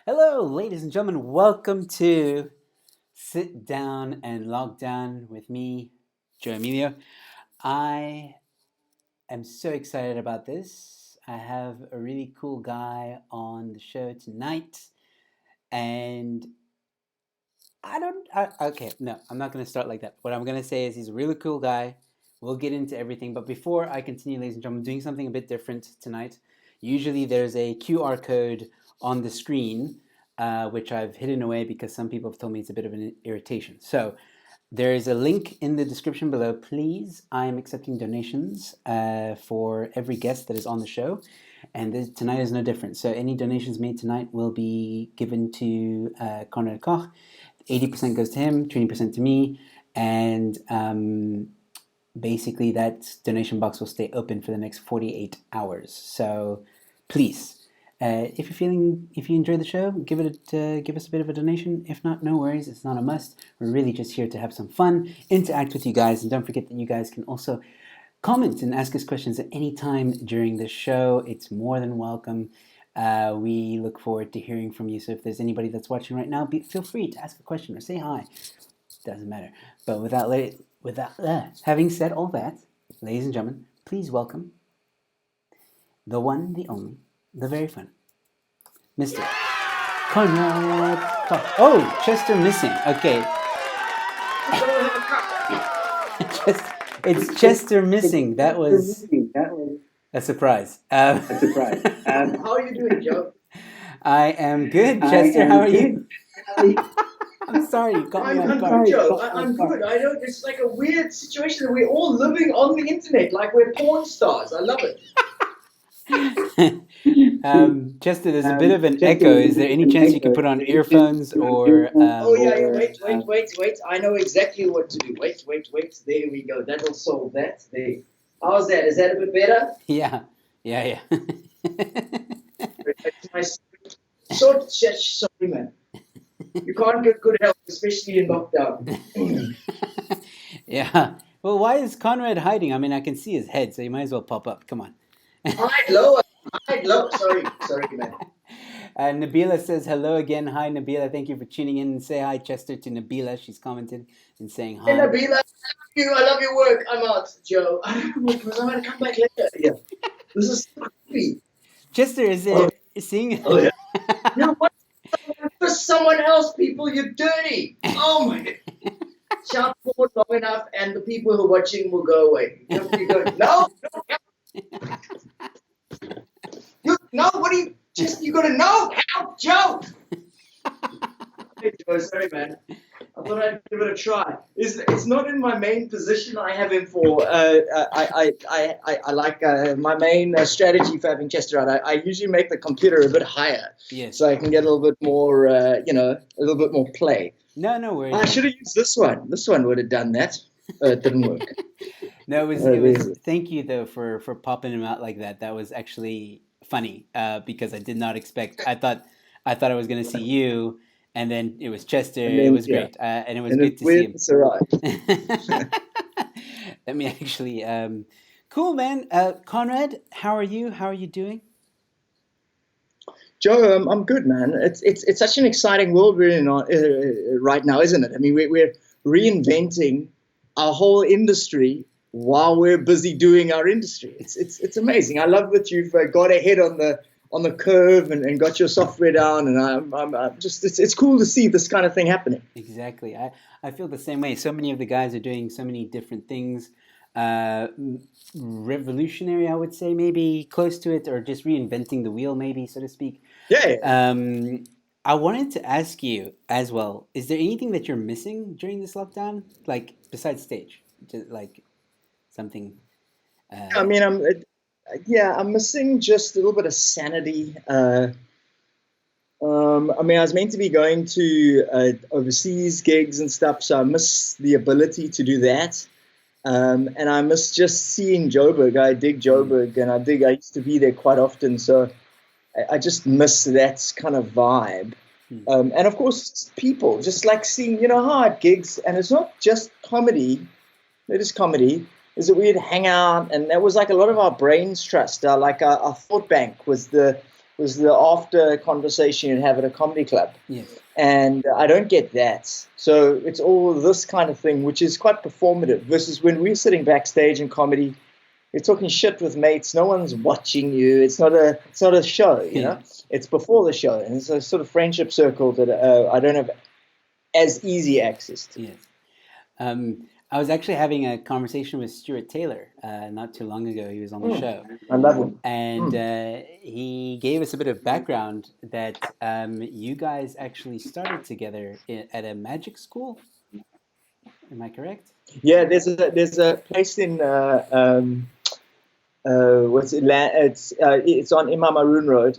Hello, ladies and gentlemen. Welcome to Sit Down and Log Down with me, Joe Emilio. I am so excited about this. I have a really cool guy on the show tonight, and okay, no, I'm not going to start like that. What I'm going to say is he's a really cool guy. We'll get into everything, but before I continue, ladies and gentlemen, I'm doing something a bit different tonight. Usually there's a QR code on the screen, which I've hidden away because some people have told me it's a bit of an irritation. So there is a link in the description below. Please, I am accepting donations for every guest that is on the show. And tonight is no different. So any donations made tonight will be given to Conrad Koch. 80% goes to him, 20% to me, and basically that donation box will stay open for the next 48 hours. So please, if you enjoy the show, give us a bit of a donation. If not, no worries, it's not a must. We're really just here to have some fun, interact with you guys, and don't forget that you guys can also comment and ask us questions at any time during the show. It's more than welcome. We look forward to hearing from you. So if there's anybody that's watching right now, feel free to ask a question or say hi. Doesn't matter. But having said all that, ladies and gentlemen, please welcome the one, the only, the very fun, Mr. Conrad Koch. Oh, Chester missing. Okay. It's Chester missing. That was a surprise. How are you doing, Joe? I am good, Chester. How are you? I'm sorry, you caught me I'm off good, guard. Joe. I'm good. I know it's like a weird situation that we're all living on the internet, like we're porn stars. I love it. Chester, there's a bit of an echo. Is there any chance you can put on earphones or? Oh yeah. Wait. I know exactly what to do. Wait. There we go. That'll solve that. There. How's that? Is that a bit better? Yeah. My short sorry, man. You can't get good health, especially in lockdown. Yeah. Well, why is Conrad hiding? I mean, I can see his head, so you might as well pop up. Come on. Hide lower. Sorry, man. Nabila says hello again. Hi, Nabila. Thank you for tuning in. Say hi, Chester, to Nabila. She's commented and saying hi. Hey, Nabila, I love your work. I'm out, Joe. Because I'm going to come back later. Yeah. This is so creepy. Chester, is it seeing? Oh, yeah. You want for someone else, people, you're dirty. Oh, my God. Shout forward long enough, and the people who are watching will go away. You go, no. Nobody. You got to know. Help, Joe. Hey, Joe, sorry, man. I thought I'd give it a try. It's not in my main position. I have him for. I like my main strategy for having Chester out. I usually make the computer a bit higher, Yes. so I can get a little bit more, a little bit more play. No worries. I should have used this one. This one would have done that. It didn't work. No, it was. Thank you though for popping him out like that. That was actually funny because I did not expect. I thought I was going to see you. And then it was Chester. It was great, and it was good to see him. It's all right. Let me actually. Cool, man. Conrad, how are you? How are you doing? Joe, I'm good, man. It's such an exciting world we're in right now, isn't it? I mean, we're reinventing our whole industry while we're busy doing our industry. It's amazing. I love that you've got ahead on the curve and got your software down, and I'm just it's cool to see this kind of thing happening. Exactly. I feel the same way. So many of the guys are doing so many different things. Revolutionary, I would say, maybe close to it, or just reinventing the wheel, maybe, so to speak. Yeah. I wanted to ask you as well, is there anything that you're missing during this lockdown? Like, besides stage? Just like something... I mean, I'm missing just a little bit of sanity. I mean, I was meant to be going to overseas gigs and stuff, so I miss the ability to do that. And I miss just seeing Joburg. I dig Joburg, and I used to be there quite often, so I just miss that kind of vibe. And of course, people, just like seeing, how at gigs, and it's not just comedy, it is comedy, is that we'd hang out, and that was like a lot of our brains trust, our thought bank was the was the after conversation you'd have at a comedy club. Yes. And I don't get that. So it's all this kind of thing, which is quite performative, versus when we're sitting backstage in comedy, you're talking shit with mates. No one's watching you. It's not a show, you know. It's before the show, and it's a sort of friendship circle that I don't have as easy access to. Yes. I was actually having a conversation with Stuart Taylor not too long ago. He was on the show. I love him. And he gave us a bit of background that you guys actually started together at a magic school. Am I correct? Yeah, there's a place in what's it? It's on Imam Maroon Road.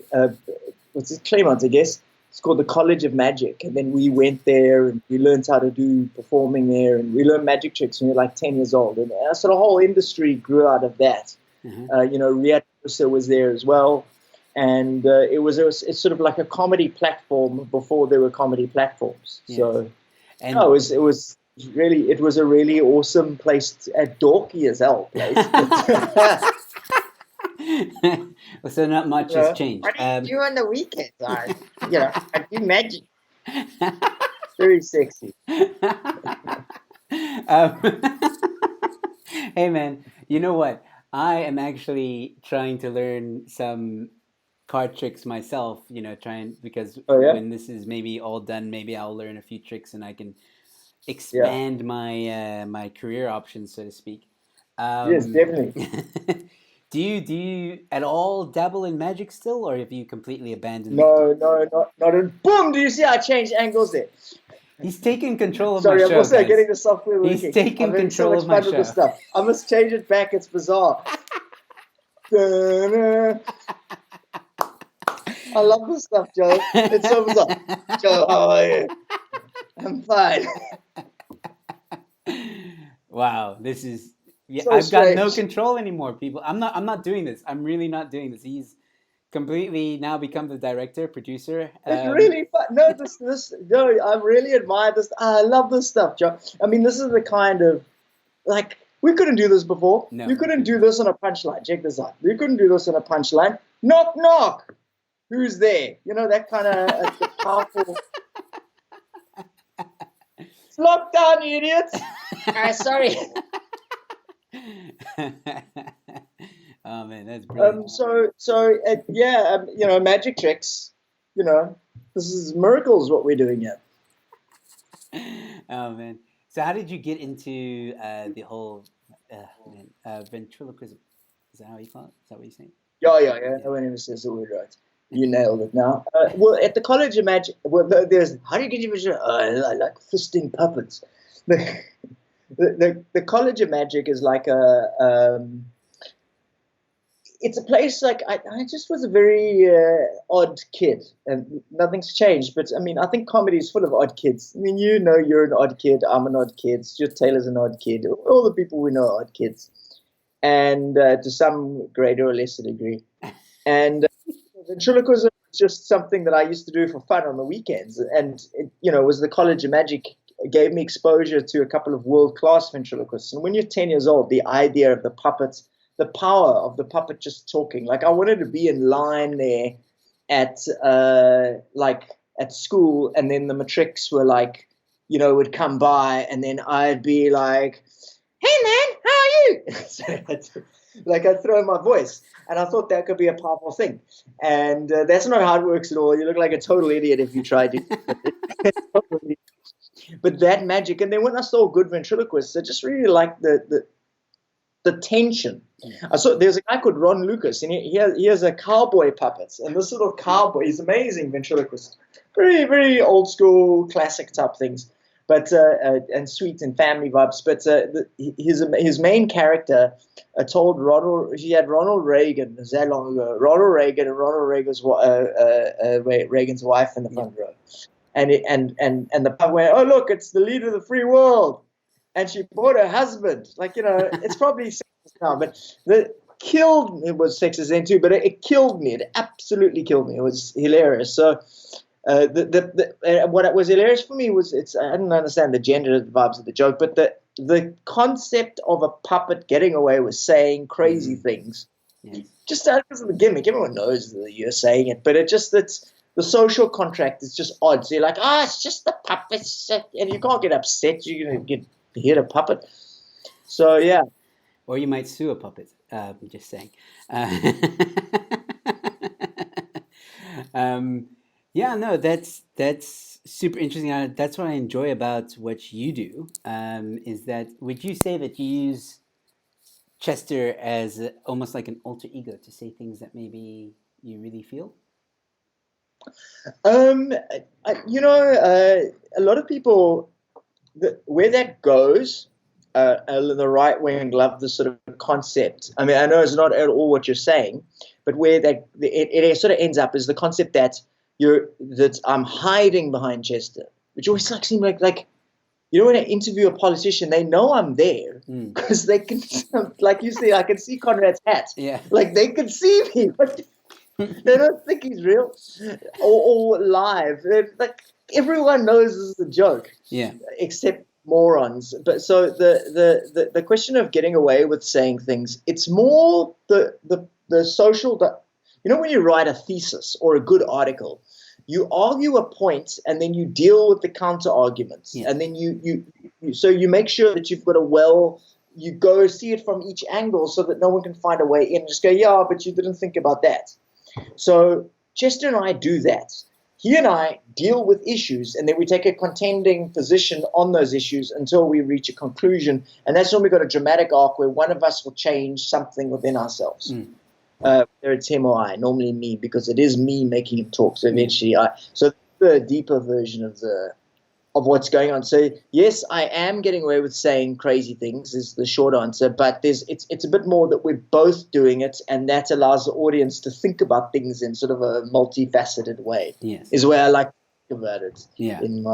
What's it? Claremont, I guess. It's called the College of Magic, and then we went there and we learned how to do performing there, and we learned magic tricks when we were like 10 years old, and so the whole industry grew out of that. You know, Riyad Musa was there as well, and it's sort of like a comedy platform before there were comedy platforms. Yes. So, and no, it was a really awesome place, dorky as hell place. So not much has changed. What do you do on the weekends? I do magic. Very sexy. Hey man, you know what? I am actually trying to learn some card tricks myself. You know, because when this is maybe all done, maybe I'll learn a few tricks and I can expand my my career options, so to speak. Yes, definitely. Do you at all dabble in magic still, or have you completely abandoned it? No, not in. Boom! Do you see I changed angles there? He's taking control of my show. Sorry, I'm also guys. Getting the software working. He's taking control of my show. This stuff. I must change it back. It's bizarre. I love this stuff, Joe. It's so bizarre. Joe, how are you? I'm fine. Wow, this is. Yeah, so I've strange. got no control anymore, people. I'm not doing this. I'm really not doing this. He's completely now become the director, producer. It's really fun. No, no, I really admire this. I love this stuff, Joe. I mean, this is the kind of, like, we couldn't do this before. No. We couldn't do this on a punchline. Check this out. We couldn't do this on a punchline. Knock, knock. Who's there? You know, that kind of powerful. It's locked down, you idiots. Sorry. Oh man, that's brilliant. You know, magic tricks. You know, this is miracles what we're doing here. Oh man, so how did you get into the whole ventriloquism? Is that how you call it? Is that what you're saying? Yeah. No one ever says the word right. You nailed it now. Well, at the College of Magic, there's how do you get your vision? I like fisting puppets. The College of Magic is like it's a place like I just was a very odd kid, and nothing's changed. But I mean, I think comedy is full of odd kids. I mean, you know, you're an odd kid. I'm an odd kid. Stuart Taylor's an odd kid. All the people we know are odd kids, and to some greater or lesser degree. And ventriloquism is just something that I used to do for fun on the weekends, and it was the College of Magic. Gave me exposure to a couple of world-class ventriloquists. And when you're 10 years old, the idea of the puppets, the power of the puppet just talking, like I wanted to be in line there at school, and then the matrics were like, would come by, and then I'd be like, "Hey man, how are you?" So I'd throw in my voice, and I thought that could be a powerful thing. And that's not how it works at all. You look like a total idiot if you try to. But that magic, and then when I saw good ventriloquists, I just really liked the tension. I saw there's a guy called Ron Lucas, and he has a cowboy puppets, and this little cowboy, he's amazing ventriloquist, very very old school classic type things, but and sweet and family vibes. But his main character told he had Ronald Reagan that long ago, Ronald Reagan and Ronald Reagan's wife in the front row. And the puppet went, "Oh look, it's the leader of the free world," and she bought her husband. It's probably sexist now, but it was sexist then too. But it killed me. It absolutely killed me. It was hilarious. So what was hilarious for me was I didn't understand the gender vibes of the joke, but the concept of a puppet getting away with saying crazy things just because of the gimmick. Everyone knows that you're saying it, but it's the social contract is just odd. So you're like, it's just the puppets, and you can't get upset. You're gonna get hit a puppet. So yeah. Or you might sue a puppet. Just saying. Uh, um, yeah, no, that's super interesting. That's what I enjoy about what you do. Is that would you say that you use Chester as almost like an alter ego to say things that maybe you really feel? Um, a lot of people, where that goes, the right wing love this sort of concept. I mean, I know it's not at all what you're saying, but where it sort of ends up is the concept that I'm hiding behind Chester, which always like seem like when I interview a politician, they know I'm there because they can, like you say, I can see Conrad's hat. Yeah. Like they can see me, but they don't think he's real or live. Like everyone knows this is a joke, Yeah. except morons. But so the question of getting away with saying things, it's more the social. When you write a thesis or a good article, you argue a point and then you deal with the counter arguments, and then you make sure that you've got you go see it from each angle so that no one can find a way in and just go, yeah, but you didn't think about that. So Chester and I do that. He and I deal with issues, and then we take a contending position on those issues until we reach a conclusion. And that's when we've got a dramatic arc where one of us will change something within ourselves. Whether it's him or I, normally me, because it is me making him talk. So eventually so the deeper version of what's going on. So yes, I am getting away with saying crazy things is the short answer, but it's a bit more that we're both doing it, and that allows the audience to think about things in sort of a multifaceted way. Yes. Is the way I like to think about it. Yeah. In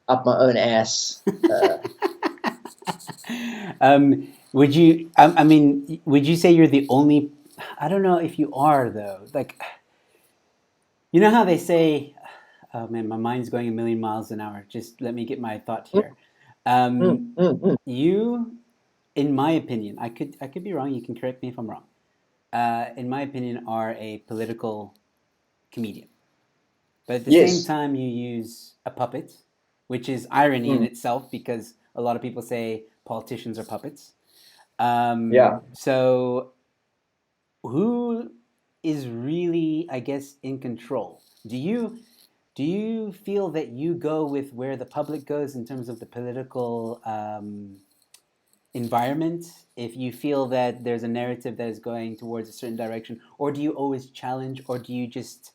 up my own ass. Would you? I mean, would you say you're the only? I don't know if you are though. Like, you know how they say, oh man, my mind's going a million miles an hour. Just let me get my thought here. You, in my opinion, I could be wrong. You can correct me if I'm wrong. In my opinion, are a political comedian, but at the same time, you use a puppet, which is irony in itself because a lot of people say politicians are puppets. So, who is really, I guess, in control? Do you feel that you go with where the public goes in terms of the political environment? If you feel that there's a narrative that is going towards a certain direction, or do you always challenge, or do you just,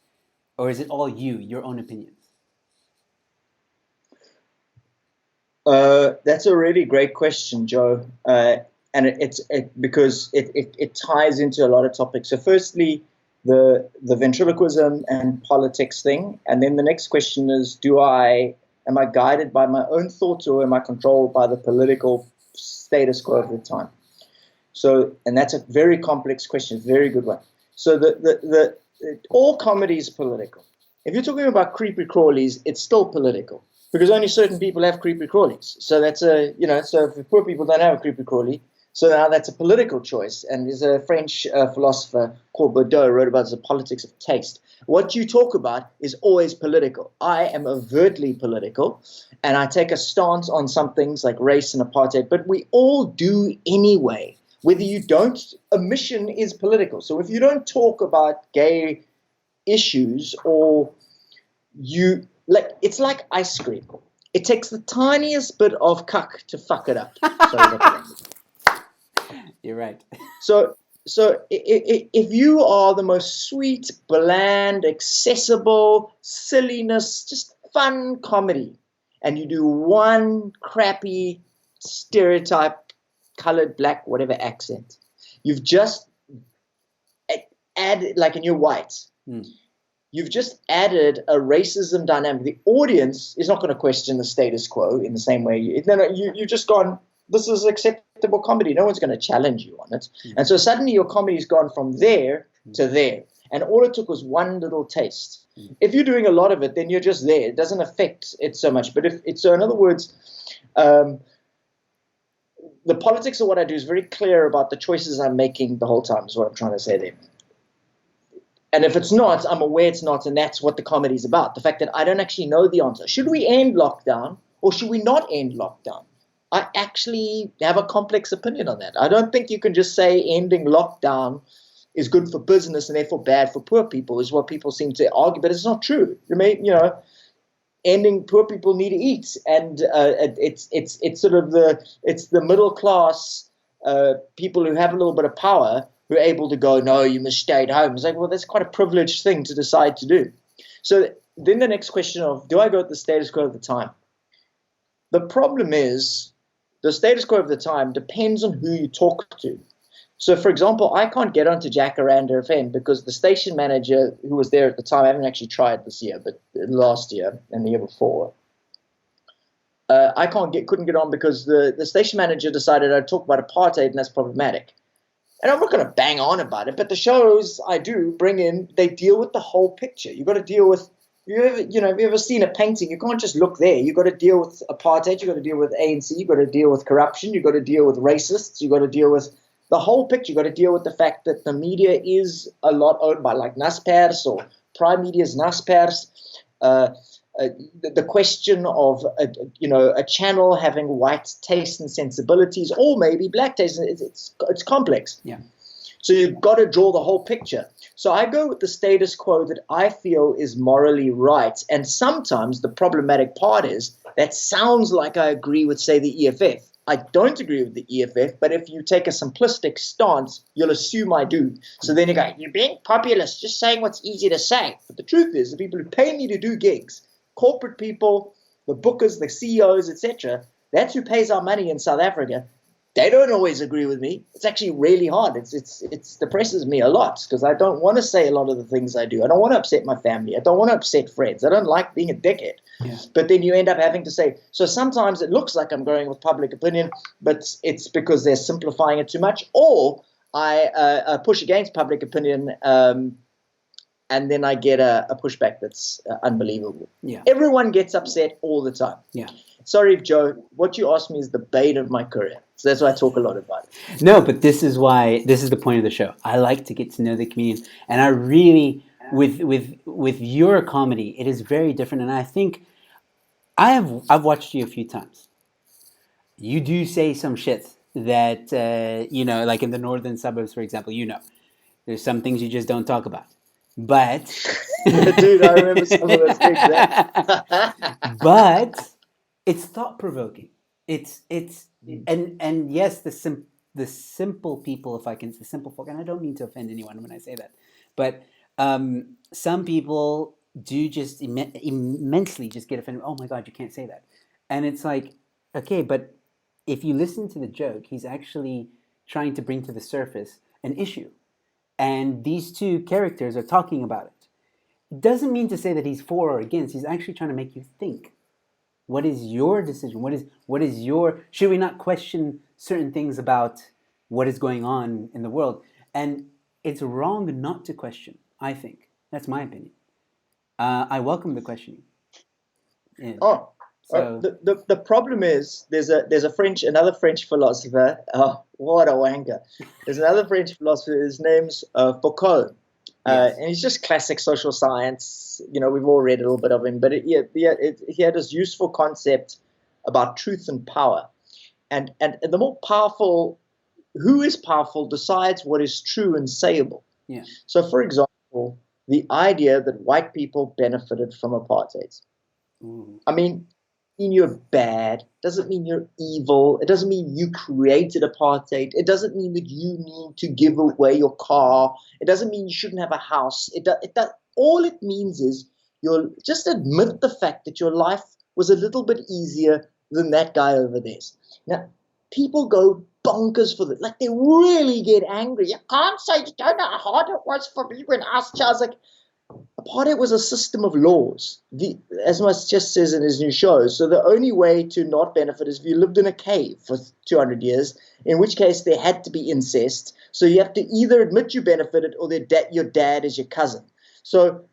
or is it all your own opinions? That's a really great question, Joe. And because it ties into a lot of topics. So firstly, the ventriloquism and politics thing, and then the next question is, am I guided by my own thoughts, or am I controlled by the political status quo of the time? So, and that's a very complex question, very good one. So all comedy is political. If you're talking about creepy crawlies, it's still political because only certain people have creepy crawlies. So that's so if poor people don't have a creepy crawly, so now that's a political choice. And there's a French philosopher called Baudot wrote about the politics of taste. What you talk about is always political. I am overtly political, and I take a stance on some things like race and apartheid, but we all do anyway. Whether you don't, a mission is political. So if you don't talk about gay issues, or it's like ice cream. It takes the tiniest bit of cuck to fuck it up. You're right. So if you are the most sweet, bland, accessible, silliness, just fun comedy, and you do one crappy stereotype, colored, black, whatever accent, you've just added, like, and you're white, you've just added a racism dynamic. The audience is not going to question the status quo in the same way. You've just gone, this is acceptable comedy. No one's going to challenge you on it. And so suddenly your comedy's gone from there to there. And all it took was one little taste. If you're doing a lot of it, then you're just there. It doesn't affect it so much. But so in other words, the politics of what I do is very clear about the choices I'm making the whole time, is what I'm trying to say there. And if it's not, I'm aware it's not, and that's what the comedy is about. The fact that I don't actually know the answer. Should we end lockdown or should we not end lockdown? I actually have a complex opinion on that. I don't think you can just say ending lockdown is good for business and therefore bad for poor people, is what people seem to argue, but it's not true. Ending poor people need to eat, and it's sort of the middle class people who have a little bit of power who are able to go, no, you must stay at home. It's like, well, that's quite a privileged thing to decide to do. So then the next question of, do I go with the status quo of the time? The problem is the status quo of the time depends on who you talk to. So, for example, I can't get onto Jacaranda FM because the station manager who was there at the time, I haven't actually tried this year, but last year and the year before, I couldn't get on because the station manager decided I'd talk about apartheid, and that's problematic. And I'm not going to bang on about it, but the shows I do bring in, they deal with the whole picture. You've got to deal with, have you ever seen a painting? You can't just look there. You've got to deal with apartheid. You've got to deal with ANC. You've got to deal with corruption. You've got to deal with racists. You've got to deal with the whole picture. You've got to deal with the fact that the media is a lot owned by like Naspers or Prime Media's Naspers. The question of a channel having white tastes and sensibilities, or maybe black tastes, it's complex. Yeah. So you've got to draw the whole picture. So I go with the status quo that I feel is morally right. And sometimes the problematic part is that sounds like I agree with, say, the EFF. I don't agree with the EFF, but if you take a simplistic stance, you'll assume I do. So then you go, you're being populist, just saying what's easy to say. But the truth is, the people who pay me to do gigs, corporate people, the bookers, the CEOs, etc., that's who pays our money in South Africa. They don't always agree with me. It's actually really hard. It depresses me a lot because I don't want to say a lot of the things I do. I don't want to upset my family. I don't want to upset friends. I don't like being a dickhead. Yeah. But then you end up having to say, so sometimes it looks like I'm going with public opinion, but it's because they're simplifying it too much, or I push against public opinion and then I get a pushback that's unbelievable. Yeah. Everyone gets upset all the time. Yeah. Sorry, Joe, what you asked me is the bane of my career. So that's why I talk a lot about it. No, but this is the point of the show. I like to get to know the comedian. And I really, with your comedy, it is very different. And I think I've watched you a few times. You do say some shit that, like in the northern suburbs, for example, there's some things you just don't talk about. But dude, I remember some of those things. But it's thought provoking. It's and yes, the simple people, if I can say simple folk, and I don't mean to offend anyone when I say that, but some people do just immensely just get offended. Oh my God, you can't say that, and it's like, okay, but if you listen to the joke, he's actually trying to bring to the surface an issue. And these two characters are talking about it. It doesn't mean to say that he's for or against. He's actually trying to make you think. What is your decision? What is your... Should we not question certain things about what is going on in the world? And it's wrong not to question, I think. That's my opinion. I welcome the questioning. Yeah. The problem is there's another French philosopher. Oh, what a wanker! There's another French philosopher. His name's Foucault, Yes. and he's just classic social science. We've all read a little bit of him, but he had this useful concept about truth and power, and the more powerful, who is powerful decides what is true and sayable. Yeah. So, for example, the idea that white people benefited from apartheid. I mean, you're bad doesn't mean you're evil. It doesn't mean you created apartheid. It doesn't mean that you need to give away your car. It doesn't mean you shouldn't have a house. All it means is you'll just admit the fact that your life was a little bit easier than that guy over there. Now, people go bonkers for that. Like, they really get angry. You can't say you don't know how hard it was for me when I was child. Like, apartheid was a system of laws, as Musk just says in his new show. So the only way to not benefit is if you lived in a cave for 200 years, in which case there had to be incest. So you have to either admit you benefited or your dad is your cousin. So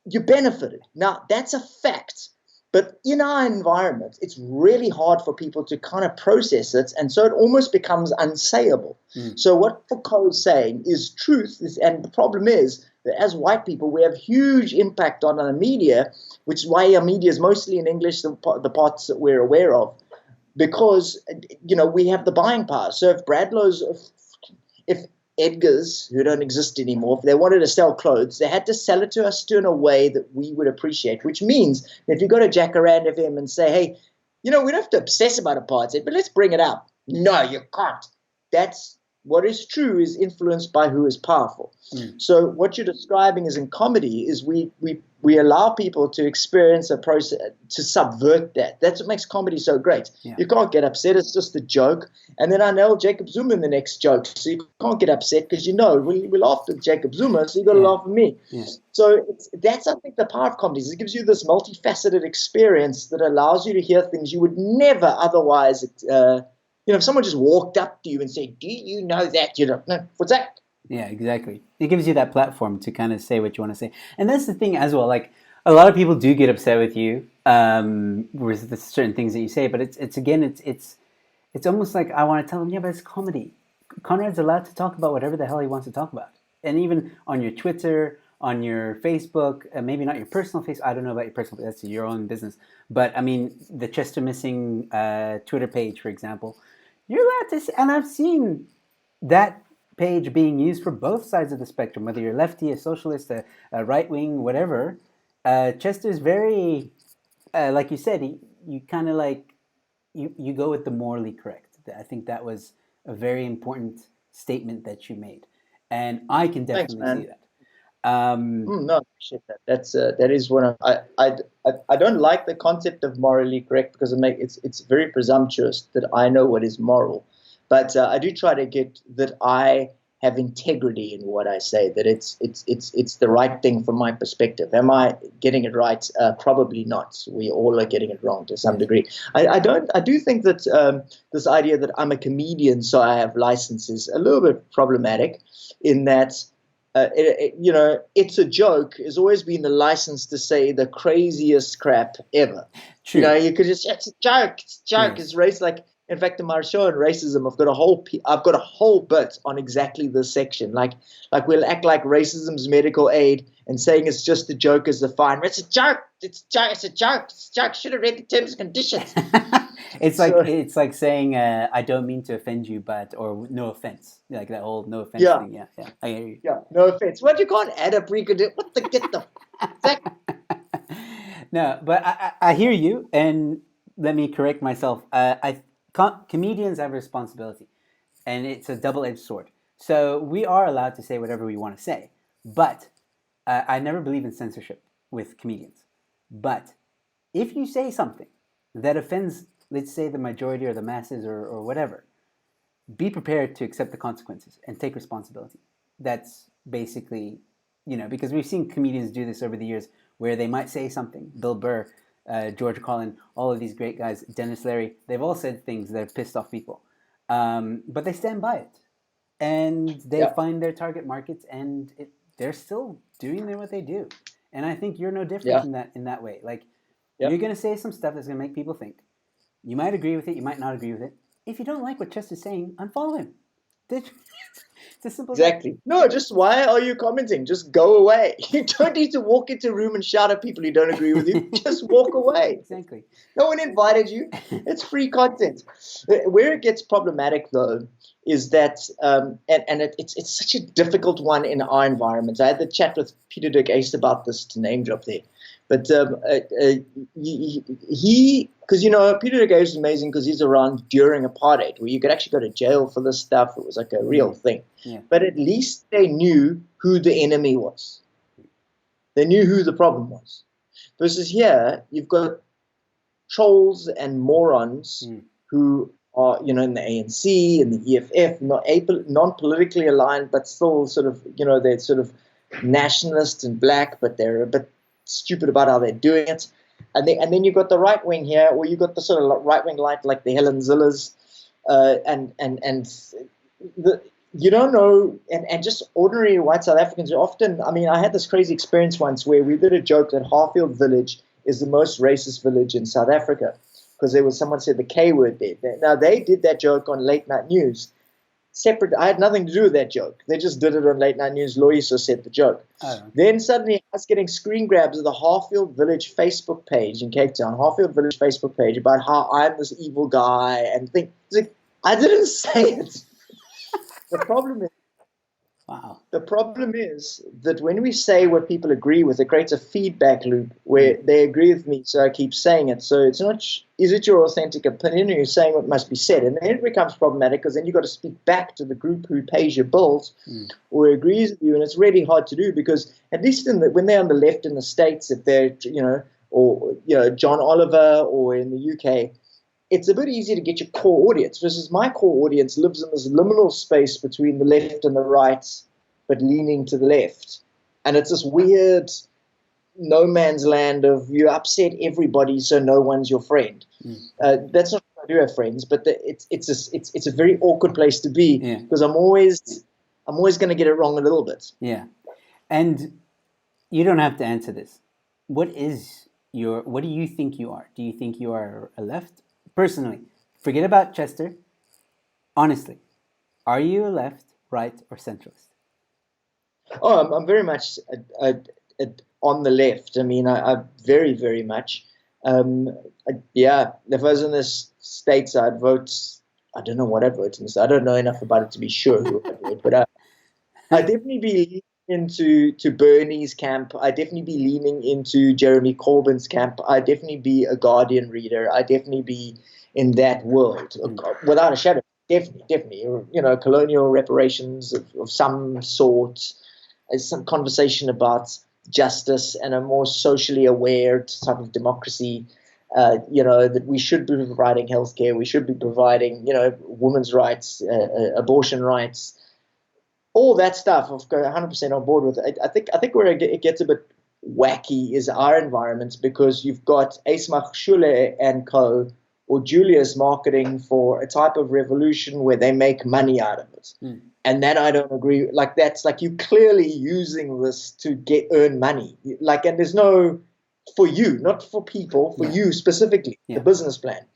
you benefited. Now, that's a fact. But in our environment, it's really hard for people to kind of process it, and so it almost becomes unsayable. So what Foucault is saying is truth, and the problem is as white people, we have huge impact on our media, which is why our media is mostly in English, the parts that we're aware of, because, we have the buying power. So if Edgar's, who don't exist anymore, if they wanted to sell clothes, they had to sell it to us in a way that we would appreciate, which means if you go to Jacaranda FM and say, hey, we don't have to obsess about apartheid, but let's bring it up. No, you can't. That's what is true is influenced by who is powerful. So what you're describing is in comedy is we allow people to experience a process to subvert that. That's what makes comedy so great. Yeah. You can't get upset. It's just a joke. And then I nailed Jacob Zuma in the next joke. So you can't get upset because we laughed at Jacob Zuma, so you got to laugh at me. Yeah. So that's, I think, the power of comedy. It gives you this multifaceted experience that allows you to hear things you would never otherwise if someone just walked up to you and said, do you know that? You don't know. What's that? Yeah, exactly. It gives you that platform to kind of say what you want to say. And that's the thing as well. Like, a lot of people do get upset with you with certain things that you say. But it's almost like I want to tell them, yeah, but it's comedy. Conrad's allowed to talk about whatever the hell he wants to talk about. And even on your Twitter, on your Facebook, maybe not your personal Facebook. I don't know about your personal, that's your own business. But, I mean, the Chester Missing Twitter page, for example, you're allowed to say, and I've seen that page being used for both sides of the spectrum, whether you're lefty, a socialist, a right-wing, whatever. Chester's very, like you said, you kind of like, you go with the morally correct. I think that was a very important statement that you made. And I can definitely see that. No, I appreciate that. That is one of I don't like the concept of morally correct because it's very presumptuous that I know what is moral, but I do try to get that I have integrity in what I say, that it's the right thing from my perspective. Am I getting it right? Probably not. We all are getting it wrong to some degree. I do think that this idea that I'm a comedian, so I have license, is a little bit problematic in that. It's a joke has always been the license to say the craziest crap ever. True. You could just, it's a joke. It's a joke. Yes. It's race. Like, in fact, in my show on racism, I've got a whole bit on exactly this section. Like we'll act like racism's medical aid and saying it's just a joke is the fine. It's a joke. It's a joke. It's a joke. It's a joke. Should have read the terms and conditions. It's like saying I don't mean to offend you, or no offense, like that whole no offense thing. Yeah, I hear you. Yeah, no offense. Well, you can't add a precondition. What the get the heck? No, but I hear you, and let me correct myself. Comedians have a responsibility, and it's a double-edged sword. So we are allowed to say whatever we want to say, but I never believe in censorship with comedians. But if you say something that offends, let's say, the majority or the masses or whatever, be prepared to accept the consequences and take responsibility. That's basically, because we've seen comedians do this over the years where they might say something. Bill Burr, George Carlin, all of these great guys, Dennis Leary, they've all said things that have pissed off people. But they stand by it. And they find their target markets, and they're still doing what they do. And I think you're no different in that way. Like, you're going to say some stuff that's going to make people think. You might agree with it, you might not agree with it. If you don't like what Chester's saying, unfollow him. It's as simple as exactly. That. No, just why are you commenting? Just go away. You don't need to walk into a room and shout at people who don't agree with you. Just walk away. Exactly. No one invited you. It's free content. Where it gets problematic, though, is that, it's such a difficult one in our environment. I had the chat with Peter Dirk Ace about this, to name drop there. But he, because Peter Dirk Ace is amazing because he's around during apartheid, where you could actually go to jail for this stuff. It was like a real thing. Yeah. But at least they knew who the enemy was. They knew who the problem was. Versus here, you've got trolls and morons who are, in the ANC and the EFF, non-politically aligned, but still sort of, they're sort of nationalist and black, but they're a bit stupid about how they're doing it. And then you've got the right wing here, or you've got the sort of right wing light like the Helen Zillers, you don't know, and just ordinary white South Africans are often, I had this crazy experience once where we did a joke that Harfield Village is the most racist village in South Africa, because someone said the K word there. Now, they did that joke on late night news. separate. I had nothing to do with that joke. They just did it on late night news. Loiso said the joke. Oh, Then suddenly I was getting screen grabs of the Harfield Village Facebook page in Cape Town, Harfield Village Facebook page, about how I'm this evil guy and think. Like, I didn't say it. The problem is. wow. The problem is that when we say what people agree with, it creates a feedback loop where they agree with me, so I keep saying it. So it's not, is it your authentic opinion, or you're saying what must be said? And then it becomes problematic because then you've got to speak back to the group who pays your bills or agrees with you. And it's really hard to do because at least when they're on the left in the States, if they're, or John Oliver, or in the UK, it's a bit easier to get your core audience versus my core audience lives in this liminal space between the left and the right, but leaning to the left. And it's this weird no man's land of you upset everybody, so no one's your friend. That's not how I do have friends, but it's a very awkward place to be because I'm always going to get it wrong a little bit. Yeah. And you don't have to answer this. What do you think you are? Do you think you are a left? Personally, forget about Chester. Honestly, are you a left, right, or centralist? Oh, I'm very much on the left. I mean, I very, very much. If I was in the States, I'd vote. I don't know what I'd vote in this. I don't know enough about it to be sure who I'd vote, but I'd definitely be into Bernie's camp. I'd definitely be leaning into Jeremy Corbyn's camp. I'd definitely be a Guardian reader. I'd definitely be in that world, without a shadow. Definitely. Colonial reparations of some sort. Some conversation about justice and a more socially aware type of democracy. That we should be providing healthcare. We should be providing, women's rights, abortion rights. All that stuff, I've got 100% on board with. I think where it gets a bit wacky is our environment because you've got Ace Schule and co. or Julius marketing for a type of revolution where they make money out of it. And that I don't agree. Like that's like you clearly using this to earn money. Like, and there's no for you, not for people, for you specifically, the business plan.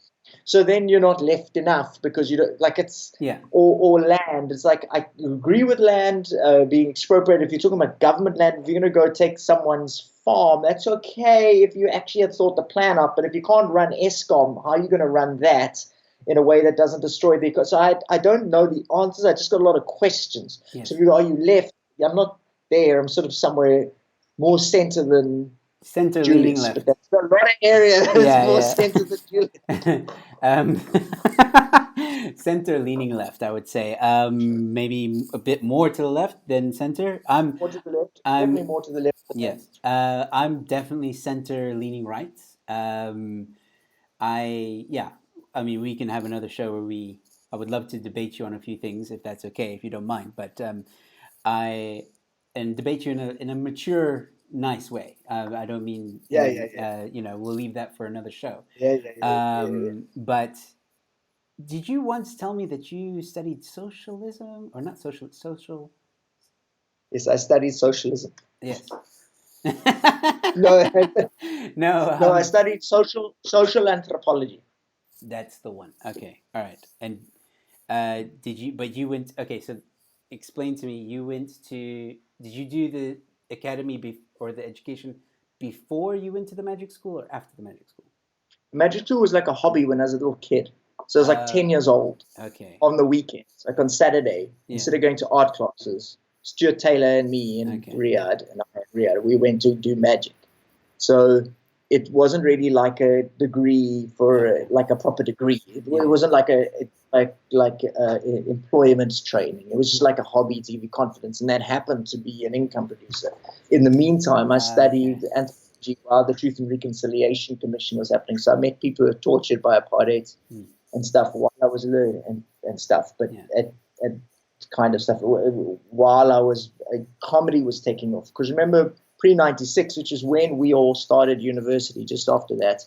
So then you're not left enough because you don't like it's or land. It's like I agree with land being expropriated. If you're talking about government land, if you're going to go take someone's farm, that's okay if you actually had thought the plan up. But if you can't run ESCOM, how are you going to run that in a way that doesn't destroy the economy? So I don't know the answers. I just got a lot of questions. Yes. So if you go, are you left? I'm not there. I'm sort of somewhere more center than leaning left. But that's a lot of area that's more center than Julius. Center leaning left, I would say. Maybe a bit more to the left than center. More to the left. Definitely more to the left. Yes. I'm definitely center leaning right. I mean, we can have another show where I would love to debate you on a few things, if that's okay, if you don't mind. But and debate you in a mature, nice way. I don't mean, we'll leave that for another show. But did you once tell me that you studied socialism or not social? Yes, I studied socialism. Yes. No, I studied social anthropology. That's the one. Okay, all right. And you went, okay, so explain to me, did you do the academy or the education before you went to the magic school or after the magic school? Magic school was like a hobby when I was a little kid. So I was like 10 years old. Okay. On the weekends, like on Saturday, instead of going to art classes, Stuart Taylor and me and Riyadh, we went to do magic. So it wasn't really like a degree like a proper degree. It wasn't like employment training. It was just like a hobby to give you confidence, and that happened to be an income producer. In the meantime, I studied anthropology while the Truth and Reconciliation Commission was happening. So I met people who were tortured by apartheid and stuff while I was learning and stuff. But at kind of stuff while I was comedy was taking off, because remember pre-96, which is when we all started university, just after that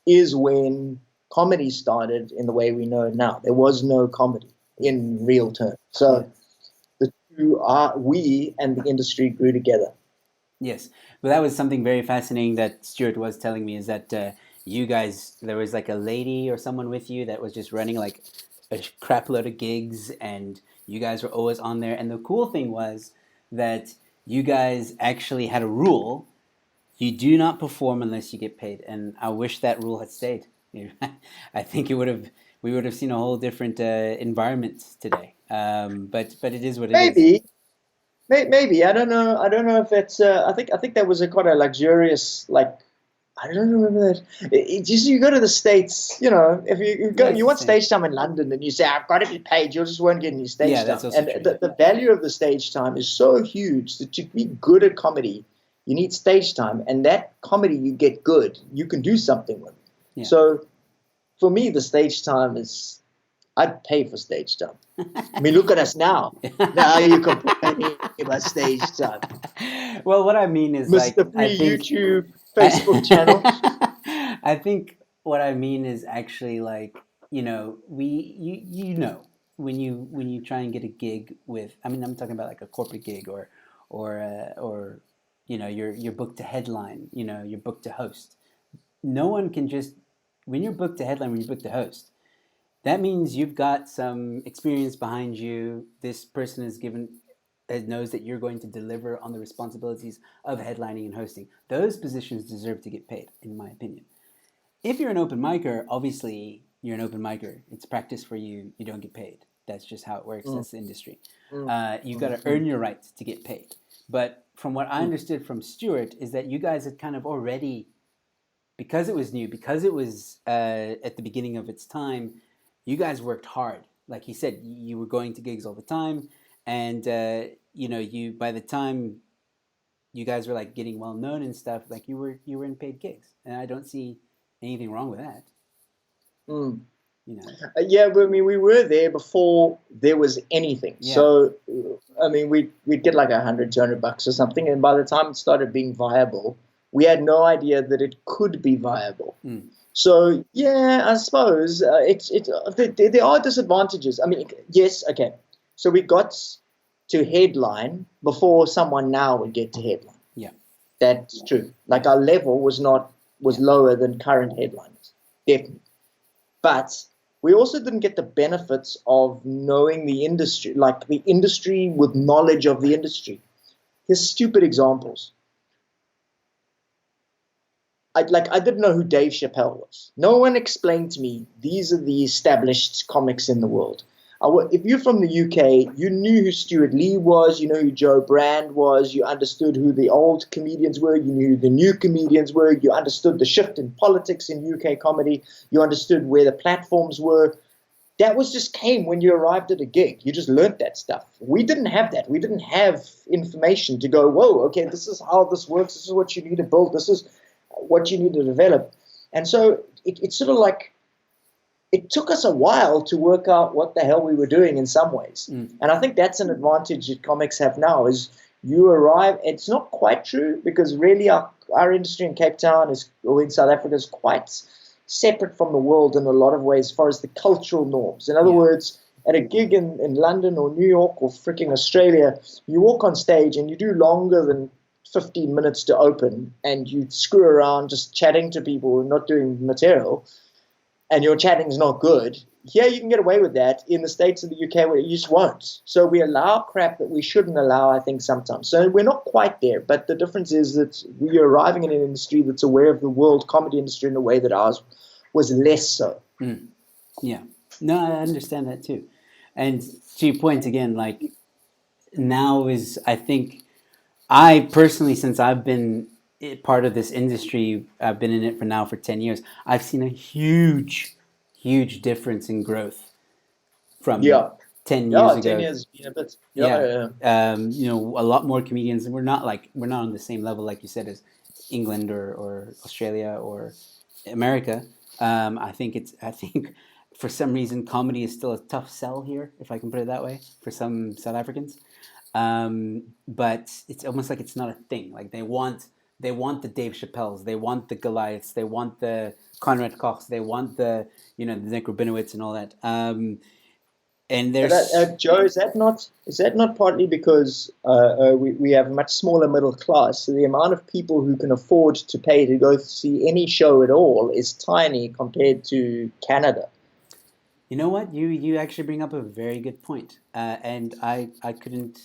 is when comedy started in the way we know it now. There was no comedy in real terms, so the two we and the industry grew together. Yes, but that was something very fascinating that Stuart was telling me, is that you guys, there was like a lady or someone with you that was just running like a crap load of gigs, and You guys were always on there, and the cool thing was that you guys actually had a rule: you do not perform unless you get paid. And I wish that rule had stayed. I think it would have we would have seen a whole different environment today. But it is what it is. Maybe, maybe. I don't know if that's. I think that was a quite a luxurious, like, I don't remember that. Just you go to the States, if you go, Yeah, it's you the want same. stage time in London, and you say, "I've got to be paid," you just won't get any Yeah, stage that's time. also And true. Yeah. the value of the stage time is so huge that to be good at comedy, you need stage time, and that comedy you get good, you can do something with. Yeah. So for me, the stage time is, I'd pay for stage time. I mean, look at us now. Now you complaining about stage time. Well, what I mean is like Mr. I Free think YouTube, Facebook channel. I think what I mean is actually like when you try and get a gig with, I mean, I'm talking about like a corporate gig or you're booked to headline, you're booked to host. No one can just when you're booked to headline, when you're booked to host, that means you've got some experience behind you. This person is given knows that you're going to deliver on the responsibilities of headlining and hosting. Those positions deserve to get paid, in my opinion. If you're an open micer, obviously you're an open micer. It's practice for you. You don't get paid. That's just how it works. Mm, That's the industry. mm, You've got mm, to mm, earn your right to get paid. But from what I mm. understood from Stuart is that you guys had kind of already, because it was new, because it was at the beginning of its time, you guys worked hard. Like he said, you were going to gigs all the time, and you by the time you guys were like getting well known and stuff, like you were in paid gigs, and I don't see anything wrong with that. Mm. You know, Yeah, but I mean, we were there before there was anything. yeah, So, I mean, we'd get like 100, $200 or something, and by the time it started being viable, we had no idea that it could be viable. mm, So, yeah, I suppose there are disadvantages. I mean, yes, okay. So we got to headline before someone now would get to headline. yeah, That's true. Like yeah, our level was yeah, lower than current headliners, definitely. But we also didn't get the benefits of knowing the industry, like the industry with knowledge of the industry. Here's stupid examples. I didn't know who Dave Chappelle was. No one explained to me these are the established comics in the world. If you're from the UK, you knew who Stuart Lee was, you know who Joe Brand was, you understood who the old comedians were, you knew who the new comedians were, you understood the shift in politics in UK comedy, you understood where the platforms were. That was just came when you arrived at a gig. You just learned that stuff. We didn't have that. We didn't have information to go, whoa, okay, this is how this works. This is what you need to build. This is what you need to develop. And so it's sort of like it took us a while to work out what the hell we were doing in some ways. mm, And I think that's an advantage that comics have now is you arrive, it's not quite true because really our industry in Cape Town or in South Africa is quite separate from the world in a lot of ways as far as the cultural norms. In other yeah, words, at a gig in London or New York or freaking Australia, you walk on stage and you do longer than 15 minutes to open and you screw around just chatting to people and not doing material and your chatting's not good. Here you can get away with that. In the States and the UK, where you just won't. So we allow crap that we shouldn't allow, I think, sometimes. So we're not quite there. But the difference is that we are arriving in an industry that's aware of the world comedy industry in a way that ours was less so. mm, yeah. No, I understand that too. And to your point again, like now is I think I personally, since I've been part of this industry, I've been in it for 10 years. I've seen a huge, huge difference in growth from Yeah. 10 years Yeah, 10 ago. years, a bit. Yeah, Yeah. yeah, yeah. A lot more comedians. We're not on the same level, like you said, as England or Australia or America. I think for some reason comedy is still a tough sell here, if I can put it that way, for some South Africans. But it's almost like it's not a thing. Like they want the Dave Chappelles, they want the Goliaths, they want the Conrad Kochs, they want the Nick Rabinowitz and all that. And there's Joe, is that not partly because we have a much smaller middle class? So the amount of people who can afford to pay to go see any show at all is tiny compared to Canada. You know what? You actually bring up a very good point. And I couldn't.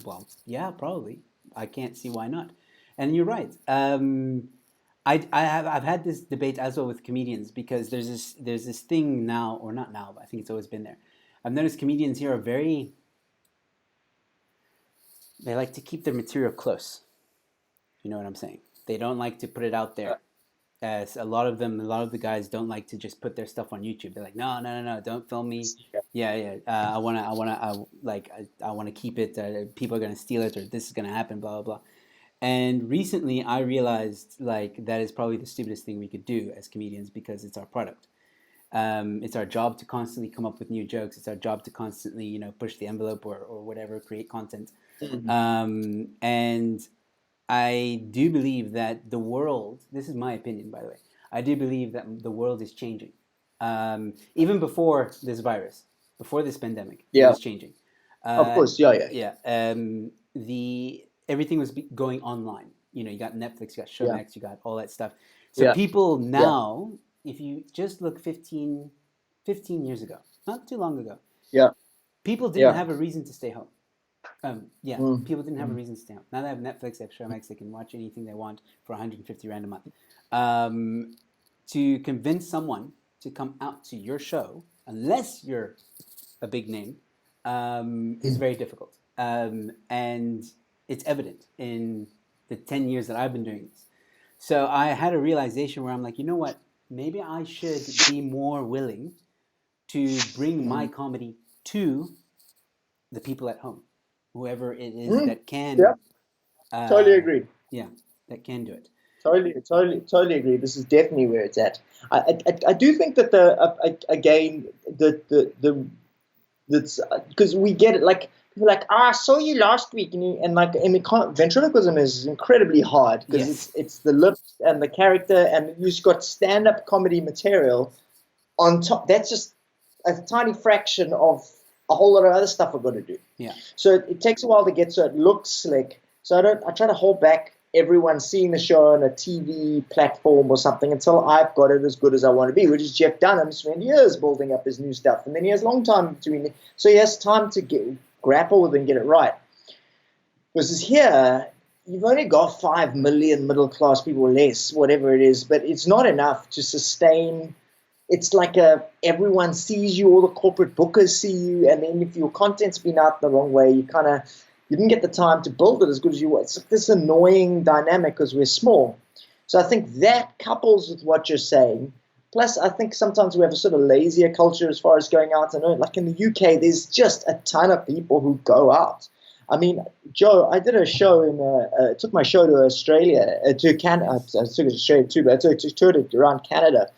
Well, yeah, probably. I can't see why not. And you're right. I've had this debate as well with comedians because there's this thing now, or not now, but I think it's always been there. I've noticed comedians here are very, they like to keep their material close. You know what I'm saying? They don't like to put it out there. As a lot of them, a lot of the guys don't like to just put their stuff on YouTube. They're like, no, no, no, no, don't film me. Yeah, yeah. I want to keep it. People are gonna steal it, or this is gonna happen. Blah blah blah. And recently, I realized like that is probably the stupidest thing we could do as comedians because it's our product. It's our job to constantly come up with new jokes. It's our job to constantly, push the envelope or whatever, create content. Mm. And I do believe that the world, this is my opinion, by the way, I do believe that the world is changing. Even before this virus, before this pandemic, it Yeah, was changing. of Uh, course. Yeah, yeah, yeah, everything was going online. You got Netflix, you got yeah, Showmax, you got all that stuff. So yeah, people yeah, now, if you just look 15 years ago, not too long ago, yeah, people didn't yeah. have a reason to stay home. Yeah, Mm, people didn't have a mm, reason to stay home. Now they have Netflix, they have Showmax, they can watch anything they want for 150 rand a month. Um, to convince someone to come out to your show, unless you're a big name, is very difficult. And it's evident in the 10 years that I've been doing this. So I had a realization where I'm like, you know what? Maybe I should be more willing to bring my mm, comedy to the people at home, whoever it is mm. that can, Yeah, totally uh, agree. yeah, that can do it. Totally agree. This is definitely where it's at. I do think that again the that's because we get it like people are like, I saw you last week, and like, and it can't, ventriloquism is incredibly hard because Yes, it's the lips and the character, and you've got stand up comedy material on top. That's just a tiny fraction of a whole lot of other stuff I've got to do. yeah, So it takes a while to get so it looks slick. So I try to hold back everyone seeing the show on a TV platform or something until I've got it as good as I want to be, which is Jeff Dunham spent years building up his new stuff. And then he has a long time between, so he has time to grapple with and get it right. Versus here, you've only got 5 million middle class people or less, whatever it is, but it's not enough to sustain. It's like everyone sees you, all the corporate bookers see you, and then if your content's been out the wrong way, you didn't get the time to build it as good as you want. It's like this annoying dynamic because we're small. So I think that couples with what you're saying. Plus, I think sometimes we have a sort of lazier culture as far as going out and earn. Like in the UK, there's just a ton of people who go out. I mean, Joe, I did a show took my show to Australia, to Canada. I took it to Australia too, but I toured it around Canada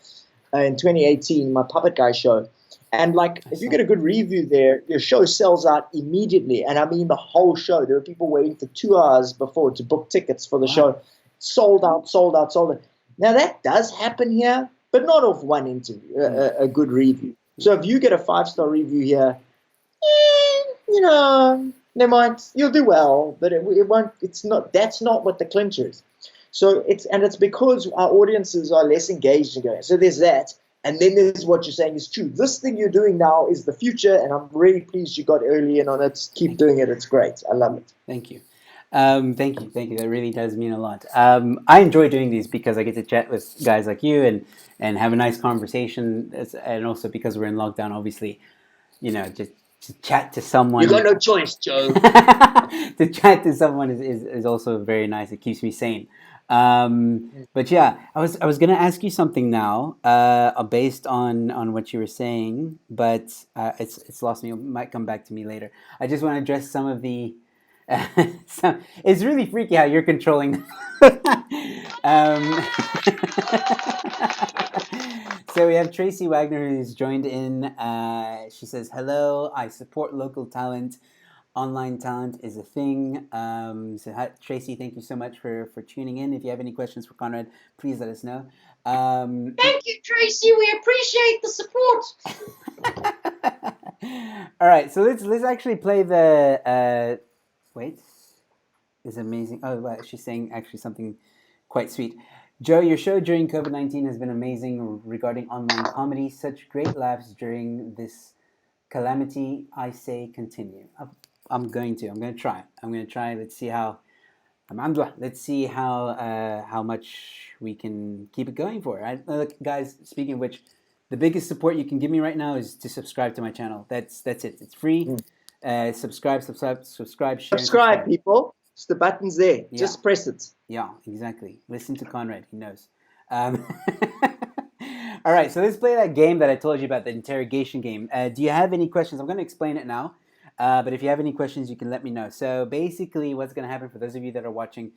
in 2018, my Puppet Guy show. And like, I if you saw get a that. good review there, your show sells out immediately. And I mean the whole show. There were people waiting for 2 hours before to book tickets for the Wow. show. Sold out, sold out, sold out. Now that does happen here, but not off one interview, Yeah, a good review. yeah. So if you get a 5-star review here, never mind, you'll do well, but it won't. It's not. That's not what the clincher is. So it's because our audiences are less engaged in going. So there's that, and then there's what you're saying is true. This thing you're doing now is the future, and I'm really pleased you got early in on it. Keep Thank you. doing it. It's great. I love it. Thank you. Thank you. Thank you. That really does mean a lot. I enjoy doing these because I get to chat with guys like you and have a nice conversation. And also because we're in lockdown, obviously, just to chat to You got someone. no choice, Joe. To chat to someone is also very nice. It keeps me sane. But yeah, I was gonna ask you something now, based on what you were saying, but it's lost me. It might come back to me later. I just want to address some of the. It's really freaky how you're controlling. um, so we have Tracy Wagner who's joined in. She says, "Hello, I support local talent. Online talent is a thing." So hi, Tracy, thank you so much for tuning in. If you have any questions for Conrad, please let us know. Thank you, Tracy. We appreciate the support. All right, so let's actually play the. Wait, is amazing. Oh, well, she's saying actually something quite sweet. Joe, your show during COVID-19 has been amazing regarding online comedy. Such great laughs during this calamity. I say continue. I'm going to. I'm going to try. I'm going to try. Let's see how. Alhamdulillah. Let's see how much we can keep it going for. Look, guys. Speaking of which, the biggest support you can give me right now is to subscribe to my channel. That's it. It's free. Mm. Subscribe, share, and Subscribe, subscribe. people. It's the button's there. Yeah. Just press it. Yeah, exactly. Listen to Conrad. He knows. Um, all right, so let's play that game that I told you about, the interrogation game. Do you have any questions? I'm going to explain it now. But if you have any questions, you can let me know. So basically, what's going to happen for those of you that are watching,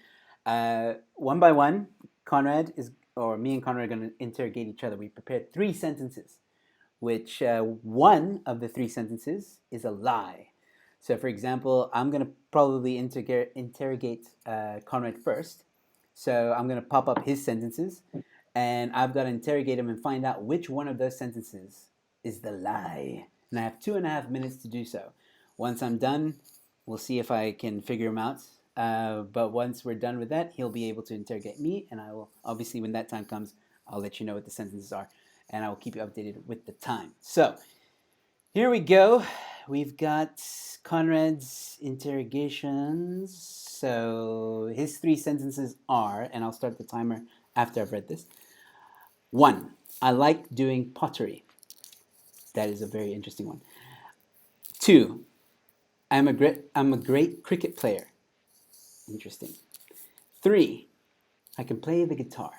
one by one, me and Conrad are going to interrogate each other. We prepared 3 sentences, which one of the 3 sentences is a lie. So, for example, I'm going to probably interrogate Conrad first. So, I'm going to pop up his sentences, and I've got to interrogate him and find out which one of those sentences is the lie. And I have 2.5 minutes to do so. Once I'm done, we'll see if I can figure him out. But once we're done with that, he'll be able to interrogate me, and I will, obviously, when that time comes, I'll let you know what the sentences are, and I will keep you updated with the time. So, here we go. We've got Conrad's interrogations. So his 3 sentences are, and I'll start the timer after I've read this. 1. I like doing pottery. That is a very interesting one. 2. I'm a great cricket player. Interesting. 3. I can play the guitar.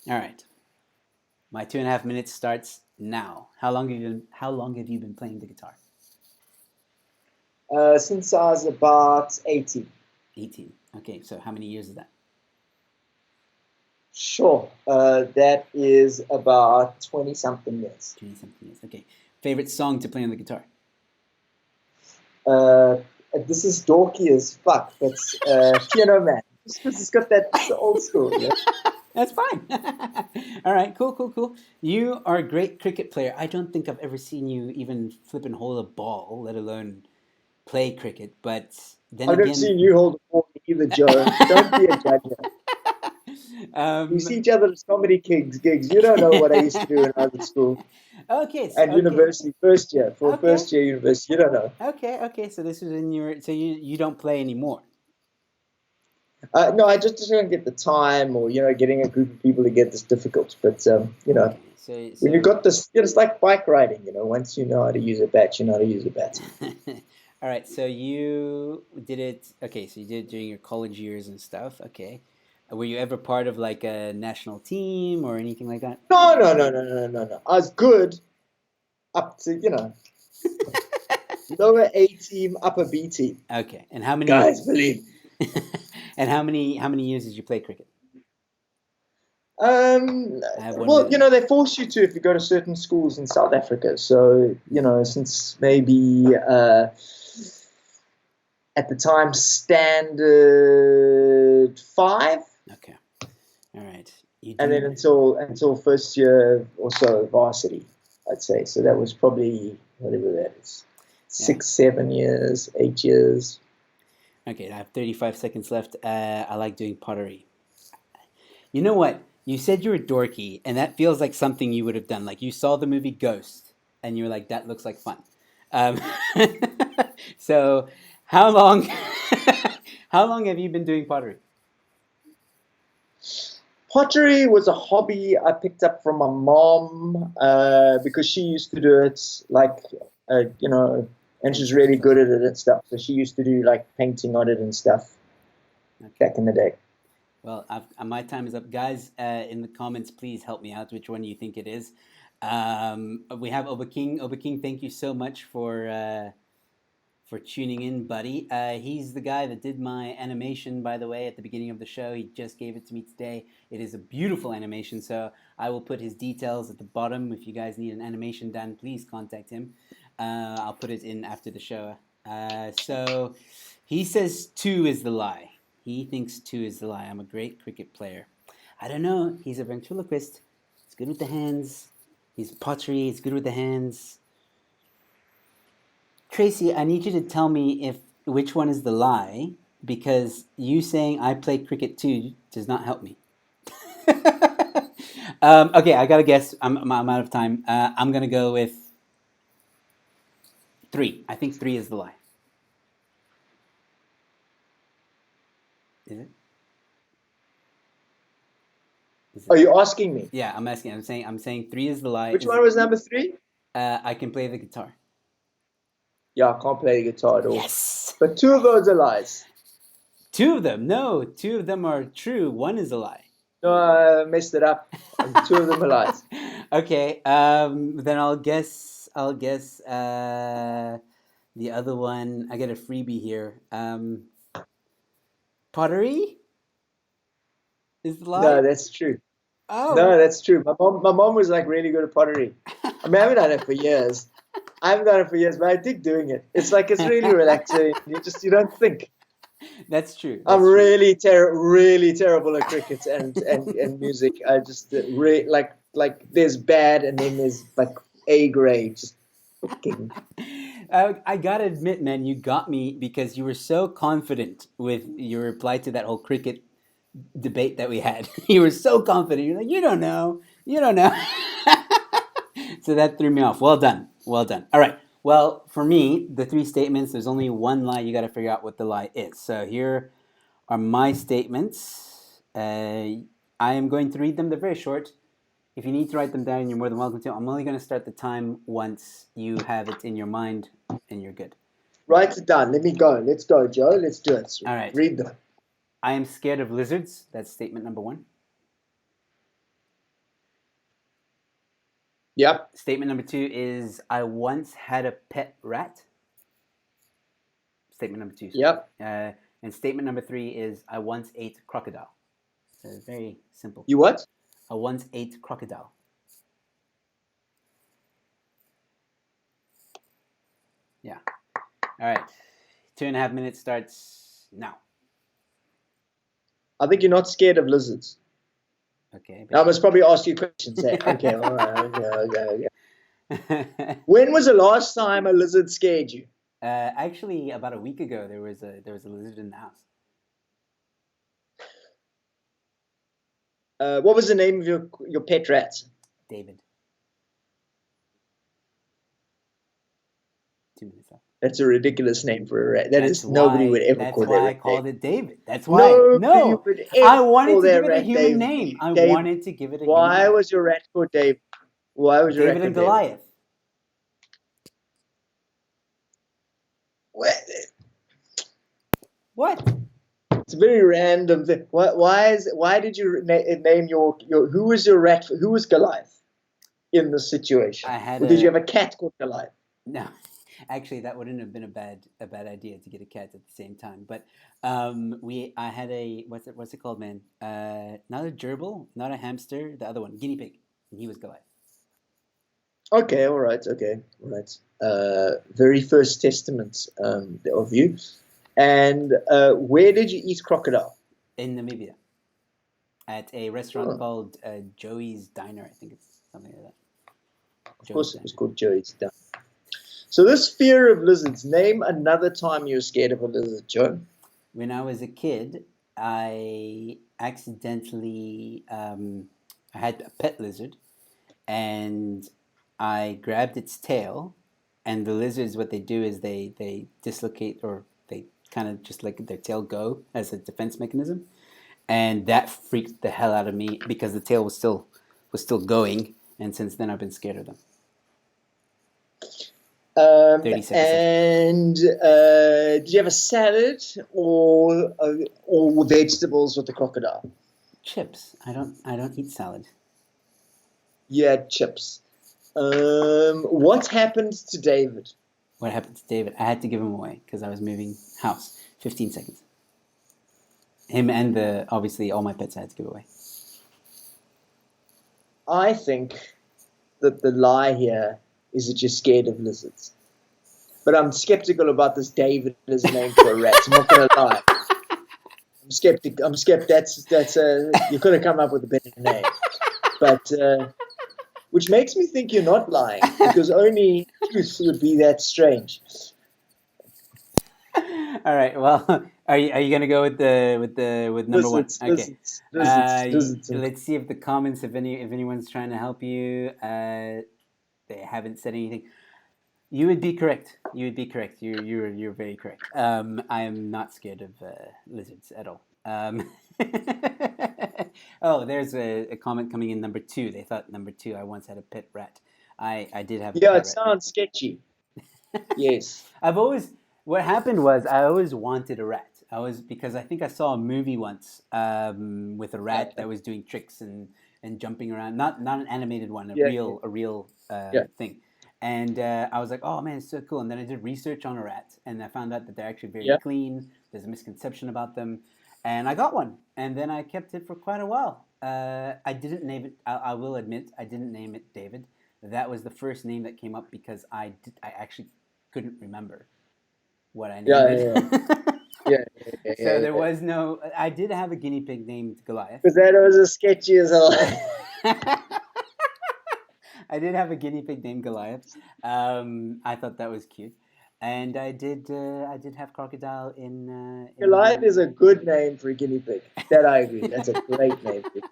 All right. My 2.5 minutes starts now. How long have you been playing the guitar? Since I was about 18. 18. Okay, so how many years is that? Sure. That is about 20 something years. 20 something years. Okay. Favorite song to play on the guitar? This is dorky as fuck, but Piano Man. It's got that old school. Yeah? That's fine. All right, cool. You are a great cricket player. I don't think I've ever seen you even flip and hold a ball, let alone play cricket. But then I've never seen you hold a ball either, Joe. Don't be a judge. We see each other at comedy gigs. You don't know what I used to do when I was at school. And university, first year. First year university, you don't know. Okay. So this is so you don't play anymore. No, I just don't get the time, or getting a group of people together is difficult. But So when you got this, it's like bike riding. Once you know how to use a bat, you know how to use a bat. All right, so you did it. Okay, so you did it during your college years and stuff. Okay, were you ever part of like a national team or anything like that? No. I was good up to lower A team, upper B team. Okay, and how many guys believe? And how many years did you play cricket? Well, they force you to if you go to certain schools in South Africa. So, since maybe at the time standard 5. Okay, all right. And then until first year or so varsity, I'd say. So that was probably whatever that is, 6, 7 years, 8 years. Okay, I have 35 seconds left. I like doing pottery. You know what? You said you were dorky, and that feels like something you would have done. Like you saw the movie Ghost, and you were like, "That looks like fun." So, how long? How long have you been doing pottery? Pottery was a hobby I picked up from my mom because she used to do it, and she's really good at it and stuff. So she used to do like painting on it and stuff back in the day. Well, my time is up, guys. In the comments, please help me out. Which one do you think it is? We have Oba King. Oba King, thank you so much for tuning in, buddy. He's the guy that did my animation, by the way, at the beginning of the show. He just gave it to me today. It is a beautiful animation, so I will put his details at the bottom. If you guys need an animation done, please contact him. I'll put it in after the show. So he says 2 is the lie. He thinks 2 is the lie. I'm a great cricket player. I don't know. He's a ventriloquist. He's good with the hands. He's pottery. He's good with the hands. Tracy, I need you to tell me which one is the lie, because you saying I play cricket too does not help me. Okay, I gotta guess. I'm out of time. I'm gonna go with three. I think three is the lie. Is it? Is Are it? you asking me? Yeah, I'm asking. I'm saying three is the lie. Which Is one was number three? I can play the guitar. Yeah, I can't play the guitar at all. Yes. But two of those are lies. Two of them. No, two of them are true. One is a lie. No, I messed it up. And two of them are lies. Okay. Then I'll guess. The other one. I get a freebie here. Pottery is the lie. No, that's true. No, Oh. that's true. My mom was like really good at pottery. I mean, I haven't done it for years. I haven't done it for years, but I dig doing it. It's really relaxing. You don't think. That's true. I'm That's true. really terrible at cricket and music. I just like there's bad and then there's like A grade. Just fucking. I gotta admit, man, you got me because you were so confident with your reply to that whole cricket debate that we had. You were so confident. You're like, you don't know. So that threw me off. Well done. Well done. All right. Well, for me, the three statements, there's only one lie. You got to figure out what the lie is. So here are my statements. I am going to read them. They're very short. If you need to write them down, you're more than welcome to. I'm only going to start the time once you have it in your mind and you're good. Write it down. Let me go. Let's go, Joe. Let's do it. All right. Read them. I am scared of lizards. That's statement number one. Yep. Statement number two is I once had a pet rat. Statement number two. Yep. And statement number three is I once ate crocodile. So it's very simple. You what? I once ate crocodile. Yeah. All right. 2.5 minutes starts now. I think you're not scared of lizards. Okay. I must probably ask you questions. Hey, okay, all right, okay. When was the last time a lizard scared you? Actually, about a week ago, there was a lizard in the house. What was the name of your pet rat? David. 2 minutes left. That's a ridiculous name for a rat. Nobody would ever call that. That's why I called it David. That's why. No, I wanted to give it a human name. I wanted to give it a human name. Why was your rat called David? Why was your rat David called and Goliath? What? It's a very random thing. Why did you name your who was your rat? Who was Goliath in this situation? Did you have a cat called Goliath? No. Actually, that wouldn't have been a bad idea to get a cat at the same time. But I had a what's it called, man? Not a gerbil, not a hamster. The other one, guinea pig, and he was Goliath. Okay, all right, very first testament of you. And where did you eat crocodile? In Namibia, at a restaurant called Joey's Diner. I think it's something like that. Of course, it was called Joey's Diner. So this fear of lizards, name another time you were scared of a lizard, Joe. When I was a kid, I accidentally, I had a pet lizard, and I grabbed its tail, and the lizards, what they do is they dislocate, or they kind of just let their tail go as a defense mechanism, and that freaked the hell out of me because the tail was still going, and since then I've been scared of them. 30 seconds. And did you have a salad or vegetables with the crocodile? Chips. I don't eat salad. You had chips. What happened to David? What happened to David? I had to give him away because I was moving house. 15 seconds. Him and obviously all my pets I had to give away. I think that the lie here is that you're scared of lizards. But I'm skeptical about this David as a name for a rat. I'm not going to lie. I'm skeptic. That's you could have come up with a better name. But which makes me think you're not lying, because only truth would be that strange. All right. Well, Are you gonna go with number one? Visits, Okay. visits, visits, visits. Let's see if the comments, if anyone's trying to help you, they haven't said anything. You would be correct. You would be correct. You're very correct. I am not scared of lizards at all. Oh, there's a comment coming in number two. They thought number two. I once had a pet rat. I did have a Yeah, pet it rat. sounds sketchy. Yes. I've always what happened was I always wanted a rat. I was because I think I saw a movie once with a Yeah, rat that was doing tricks and jumping around. Not an animated one, yeah, a real yeah, thing. And I was like, oh man, it's so cool. And then I did research on a rat, and I found out that they're actually very yeah. clean. There's a misconception about them, and I got one, and then I kept it for quite a while. I didn't name it. I will admit, I didn't name it David. That was the first name that came up because I actually couldn't remember what I named Yeah, it. yeah, yeah, yeah, So yeah, there yeah. was no. I did have a guinea pig named Goliath. Because that was as sketchy as hell. I did have a guinea pig named Goliath. I thought that was cute, and I did have crocodile Goliath is in. a good name for a guinea pig. That I agree. That's a great name for a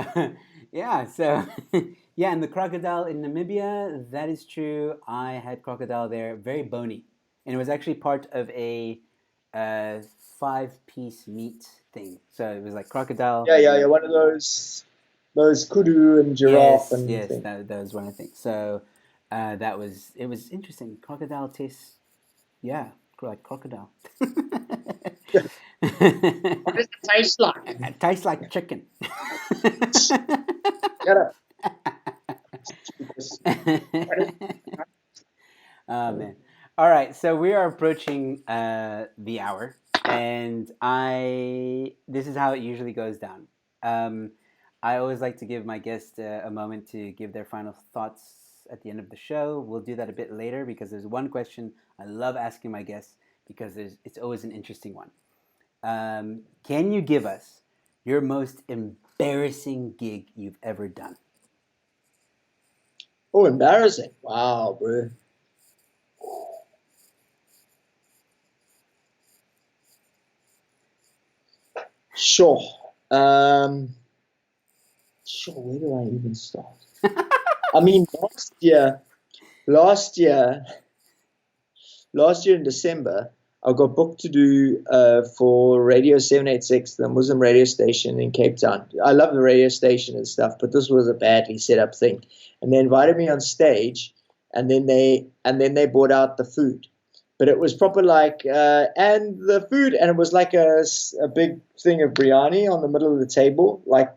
guinea Yeah. So yeah, and the crocodile in Namibia. That is true. I had crocodile there, very bony, and it was actually part of a uh, five-piece meat thing. So it was like crocodile. pig. Yeah, yeah, yeah. One of those kudu and giraffe Yes, and yes, thing. that was one of the things. So that was it was interesting. Crocodile tastes, yeah, like crocodile. What does it taste like? It tastes like chicken. Shut up. Oh man! All right, so we are approaching the hour, and I this is how it usually goes down. Um, I always like to give my guests a moment to give their final thoughts at the end of the show. We'll do that a bit later because there's one question I love asking my guests because it's always an interesting one. Can you give us your most embarrassing gig you've ever done? Oh, embarrassing. Wow, bro. Sure. Um, sure, where do I even start? I mean, last year, last year in December, I got booked to do for Radio 786, the Muslim radio station in Cape Town. I love the radio station and stuff, but this was a badly set up thing. And they invited me on stage, and then they brought out the food. But it was proper like and the food, and it was like a big thing of biryani on the middle of the table, like.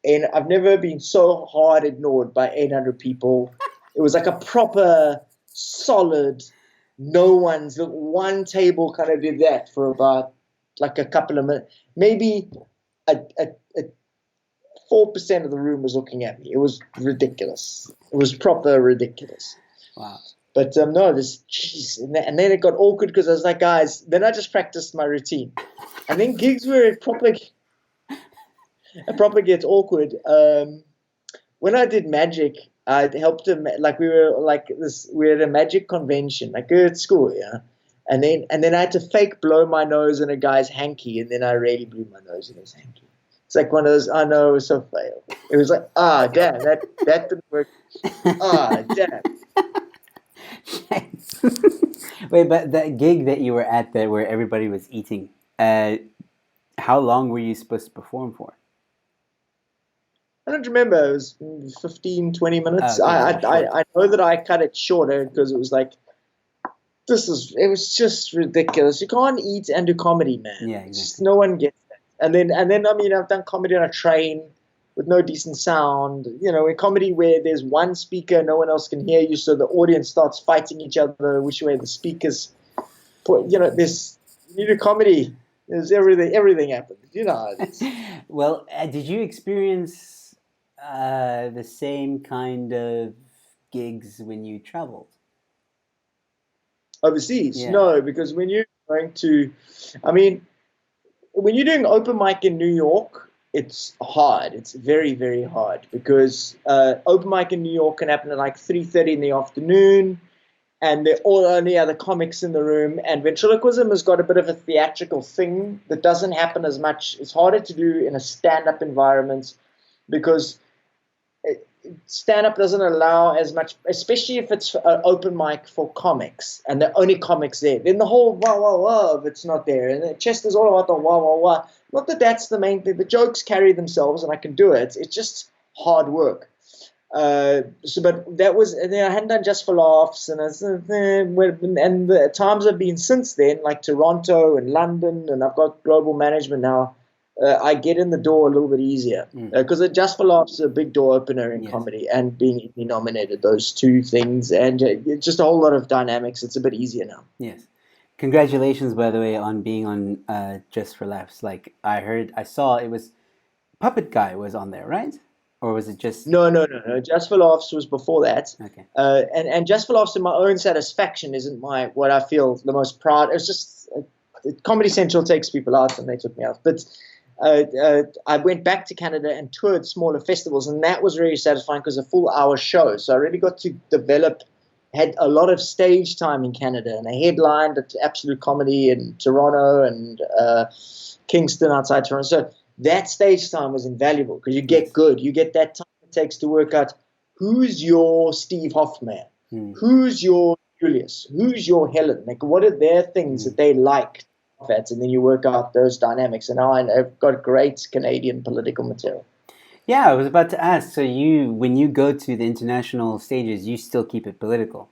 And I've never been so hard ignored by 800 people. It was like a proper, solid, no one's, look, one table kind of did that for about like a couple of minutes. Maybe a 4% of the room was looking at me. It was ridiculous. It was proper ridiculous. Wow. But no, this, jeez. And then it got awkward because I was like, guys, then I just practiced my routine. And then gigs where it probably gets awkward. When I did magic, I helped him. Like we were like this, we were at a magic convention, like at school, yeah. And then I had to fake blow my nose in a guy's hanky, and then I really blew my nose in his hanky. It's like one of those. I know it was so fail. It was like, damn, that didn't work. Damn. Wait, but that gig that you were at there where everybody was eating, how long were you supposed to perform for? I don't remember. It was 15, 20 minutes. Okay, I, so short. I I know that I cut it shorter because it was like it was just ridiculous. You can't eat and do comedy, man. Yeah, It's just exactly. no one gets that. And then I mean I've done comedy on a train with no decent sound. In comedy where there's one speaker, no one else can hear you, so the audience starts fighting each other, which way the speakers put. This you do comedy. There's everything happens. Well, did you experience the same kind of gigs when you traveled? Overseas. Yeah. No, because when you're going to, I mean, when you're doing open mic in New York, it's hard. It's very, very hard because open mic in New York can happen at like 3:30 in the afternoon. and they're all only other comics in the room. And ventriloquism has got a bit of a theatrical thing that doesn't happen as much. It's harder to do in a stand-up environment because stand-up doesn't allow as much, especially if it's an open mic for comics and the only comics there. Then the whole wah wah wah of it's not there, and the chest is all about the wah wah wah. Not that that's the main thing. The jokes carry themselves, and I can do it. It's just hard work. But that was, and then I hadn't done Just for Laughs, and and the times have been since then, like Toronto and London, and I've got global management now. I get in the door a little bit easier because Just for Laughs is a big door opener in comedy, and being nominated, those two things, and just a whole lot of dynamics. It's a bit easier now. Yes. Congratulations, by the way, on being on Just for Laughs. Like I saw it was Puppet Guy was on there, right? Or was it just No. Just for Laughs was before that. Okay. And Just for Laughs, in my own satisfaction, isn't what I feel the most proud. It's just Comedy Central takes people out, and they took me out. But I went back to Canada and toured smaller festivals, and that was really satisfying because a full hour show. So I really got to had a lot of stage time in Canada, and I headlined at Absolute Comedy in Toronto and Kingston outside Toronto. So that stage time was invaluable because you get good. You get that time it takes to work out who's your Steve Hoffman, who's your Julius, who's your Helen. Like, what are their things that they like? And then you work out those dynamics. And now I've got great Canadian political material. Yeah, I was about to ask. So when you go to the international stages, you still keep it political?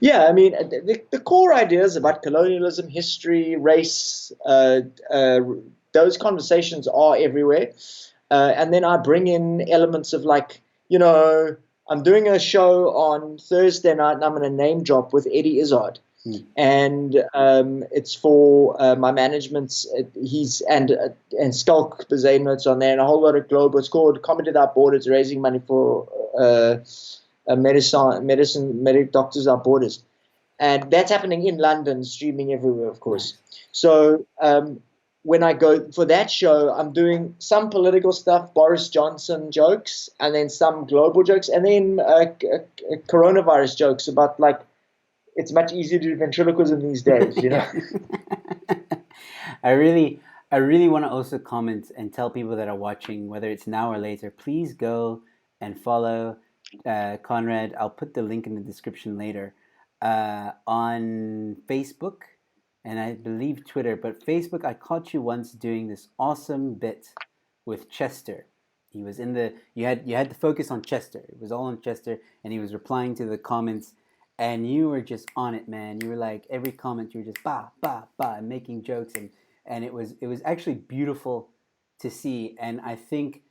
Yeah, I mean, the core ideas about colonialism, history, race, those conversations are everywhere. And then I bring in elements of I'm doing a show on Thursday night, and I'm going to name drop with Eddie Izzard. And it's for my management's. He's and Skulk Bazane notes on there, and a whole lot of global. It's called Comedy Without Borders, raising money for medic doctors without borders, and that's happening in London, streaming everywhere, of course. So when I go for that show, I'm doing some political stuff, Boris Johnson jokes, and then some global jokes, and then coronavirus jokes about it's much easier to do ventriloquism these days, you know. I really want to also comment and tell people that are watching, whether it's now or later, please go and follow Conrad. I'll put the link in the description later on Facebook and I believe Twitter. But Facebook, I caught you once doing this awesome bit with Chester. He was in the you had to focus on Chester. It was all on Chester, and he was replying to the comments. And you were just on it, man. You were like, every comment, you were just bah, bah, bah, and making jokes. And it was actually beautiful to see. And I think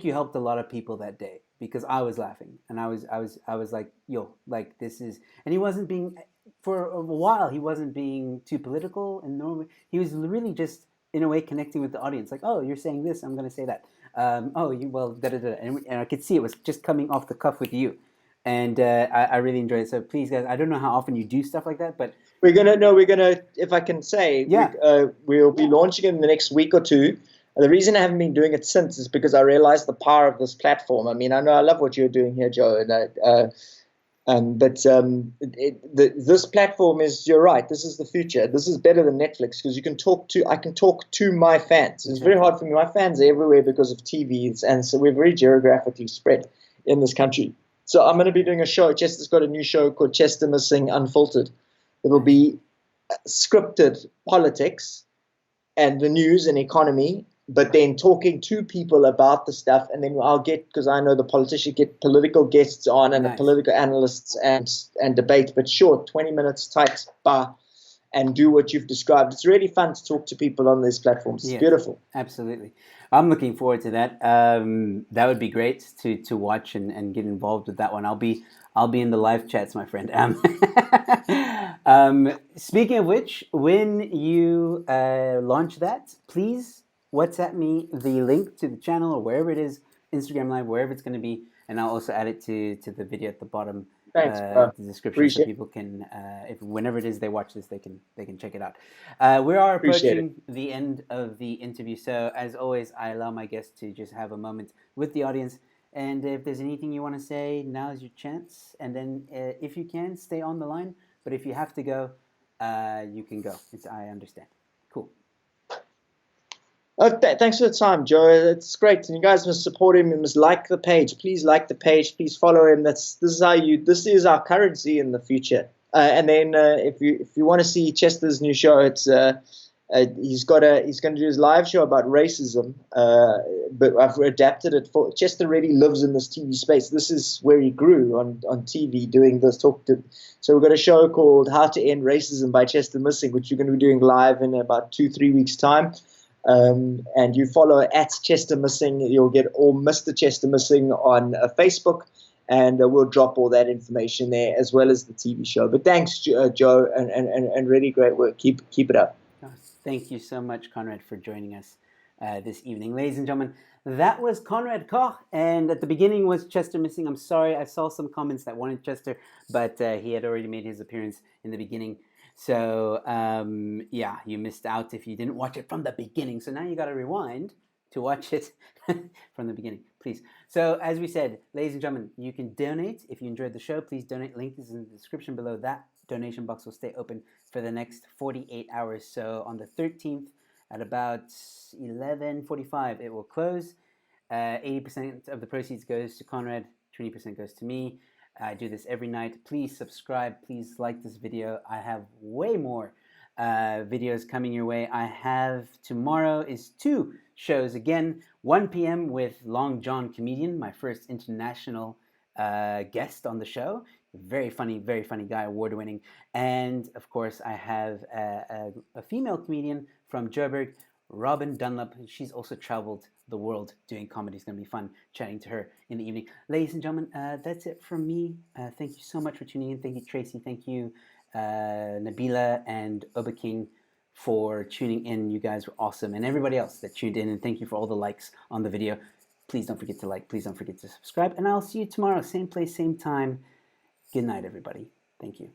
you helped a lot of people that day because I was laughing. And I was like, yo, like this is, and he wasn't being, for a while, he wasn't being too political and normal. He was really just, in a way, connecting with the audience. Like, oh, you're saying this, I'm going to say that. Da-da-da. And I could see it was just coming off the cuff with you. And I really enjoy it. So please, guys, I don't know how often you do stuff like that, but we're gonna, if I can say, we'll be launching it in the next week or two. The reason I haven't been doing it since is because I realized the power of this platform. I mean, I know I love what you're doing here, Joe, and this platform is, you're right, this is the future. This is better than Netflix because I can talk to my fans. It's very hard for me. My fans are everywhere because of TVs, and so we're very geographically spread in this country. So I'm going to be doing a show. Chester's got a new show called Chester Missing Unfiltered. It'll be scripted politics and the news and economy, but then talking to people about the stuff. And then I'll because I know the politician, get political guests on and the political analysts and debate, but short, 20 minutes tight, and do what you've described. It's really fun to talk to people on these platforms. It's beautiful. Absolutely. I'm looking forward to that. That would be great to watch and get involved with that one. I'll be in the live chats, my friend. Speaking of which, when you launch that, please WhatsApp me the link to the channel or wherever it is, Instagram Live, wherever it's going to be, and I'll also add it to the video at the bottom. Thanks, the description so people can, if whenever it is they watch this, they can check it out. We are approaching the end of the interview, so as always, I allow my guests to just have a moment with the audience And if there's anything you want to say, now is your chance. And then, if you can, stay on the line. But if you have to go, you can go. I understand. Cool. Thanks for the time, Joe. It's great, and you guys must support him. You must like the page. Please like the page. Please follow him. This is how you. This is our currency in the future. And then if you want to see Chester's new show, it's he's going to do his live show about racism. But I've adapted it for Chester. Really lives in this TV space. This is where he grew on TV doing this talk. So we've got a show called How to End Racism by Chester Missing, which you're going to be doing live in about 2-3 weeks time. And you follow at Chester Missing, you'll get all Mr. Chester Missing on Facebook, and we'll drop all that information there as well as the TV show. But thanks, Joe, and really great work. Keep it up. Thank you so much, Conrad, for joining us this evening. Ladies and gentlemen, that was Conrad Koch, and at the beginning was Chester Missing. I'm sorry, I saw some comments that wanted Chester, but he had already made his appearance in the beginning. So, yeah, you missed out if you didn't watch it from the beginning. So now you got to rewind to watch it from the beginning, please. So, as we said, ladies and gentlemen, you can donate. If you enjoyed the show, please donate. Link is in the description below. That donation box will stay open for the next 48 hours. So, on the 13th at about 11:45, it will close. 80% of the proceeds goes to Conrad, 20% goes to me. I do this every night. Please subscribe. Please like this video. I have way more videos coming your way. I have tomorrow is 2 shows again. 1 p.m. with Long John Comedian, my first international guest on the show. Very funny guy, award-winning. And of course, I have a female comedian from Joburg, Robin Dunlop. She's also traveled the world doing comedy. It's going to be fun chatting to her in the evening. Ladies and gentlemen, that's it from me. Thank you so much for tuning in. Thank you, Tracy. Thank you, Nabila and Oba King, for tuning in. You guys were awesome. And everybody else that tuned in. And thank you for all the likes on the video. Please don't forget to like. Please don't forget to subscribe. And I'll see you tomorrow. Same place, same time. Good night, everybody. Thank you.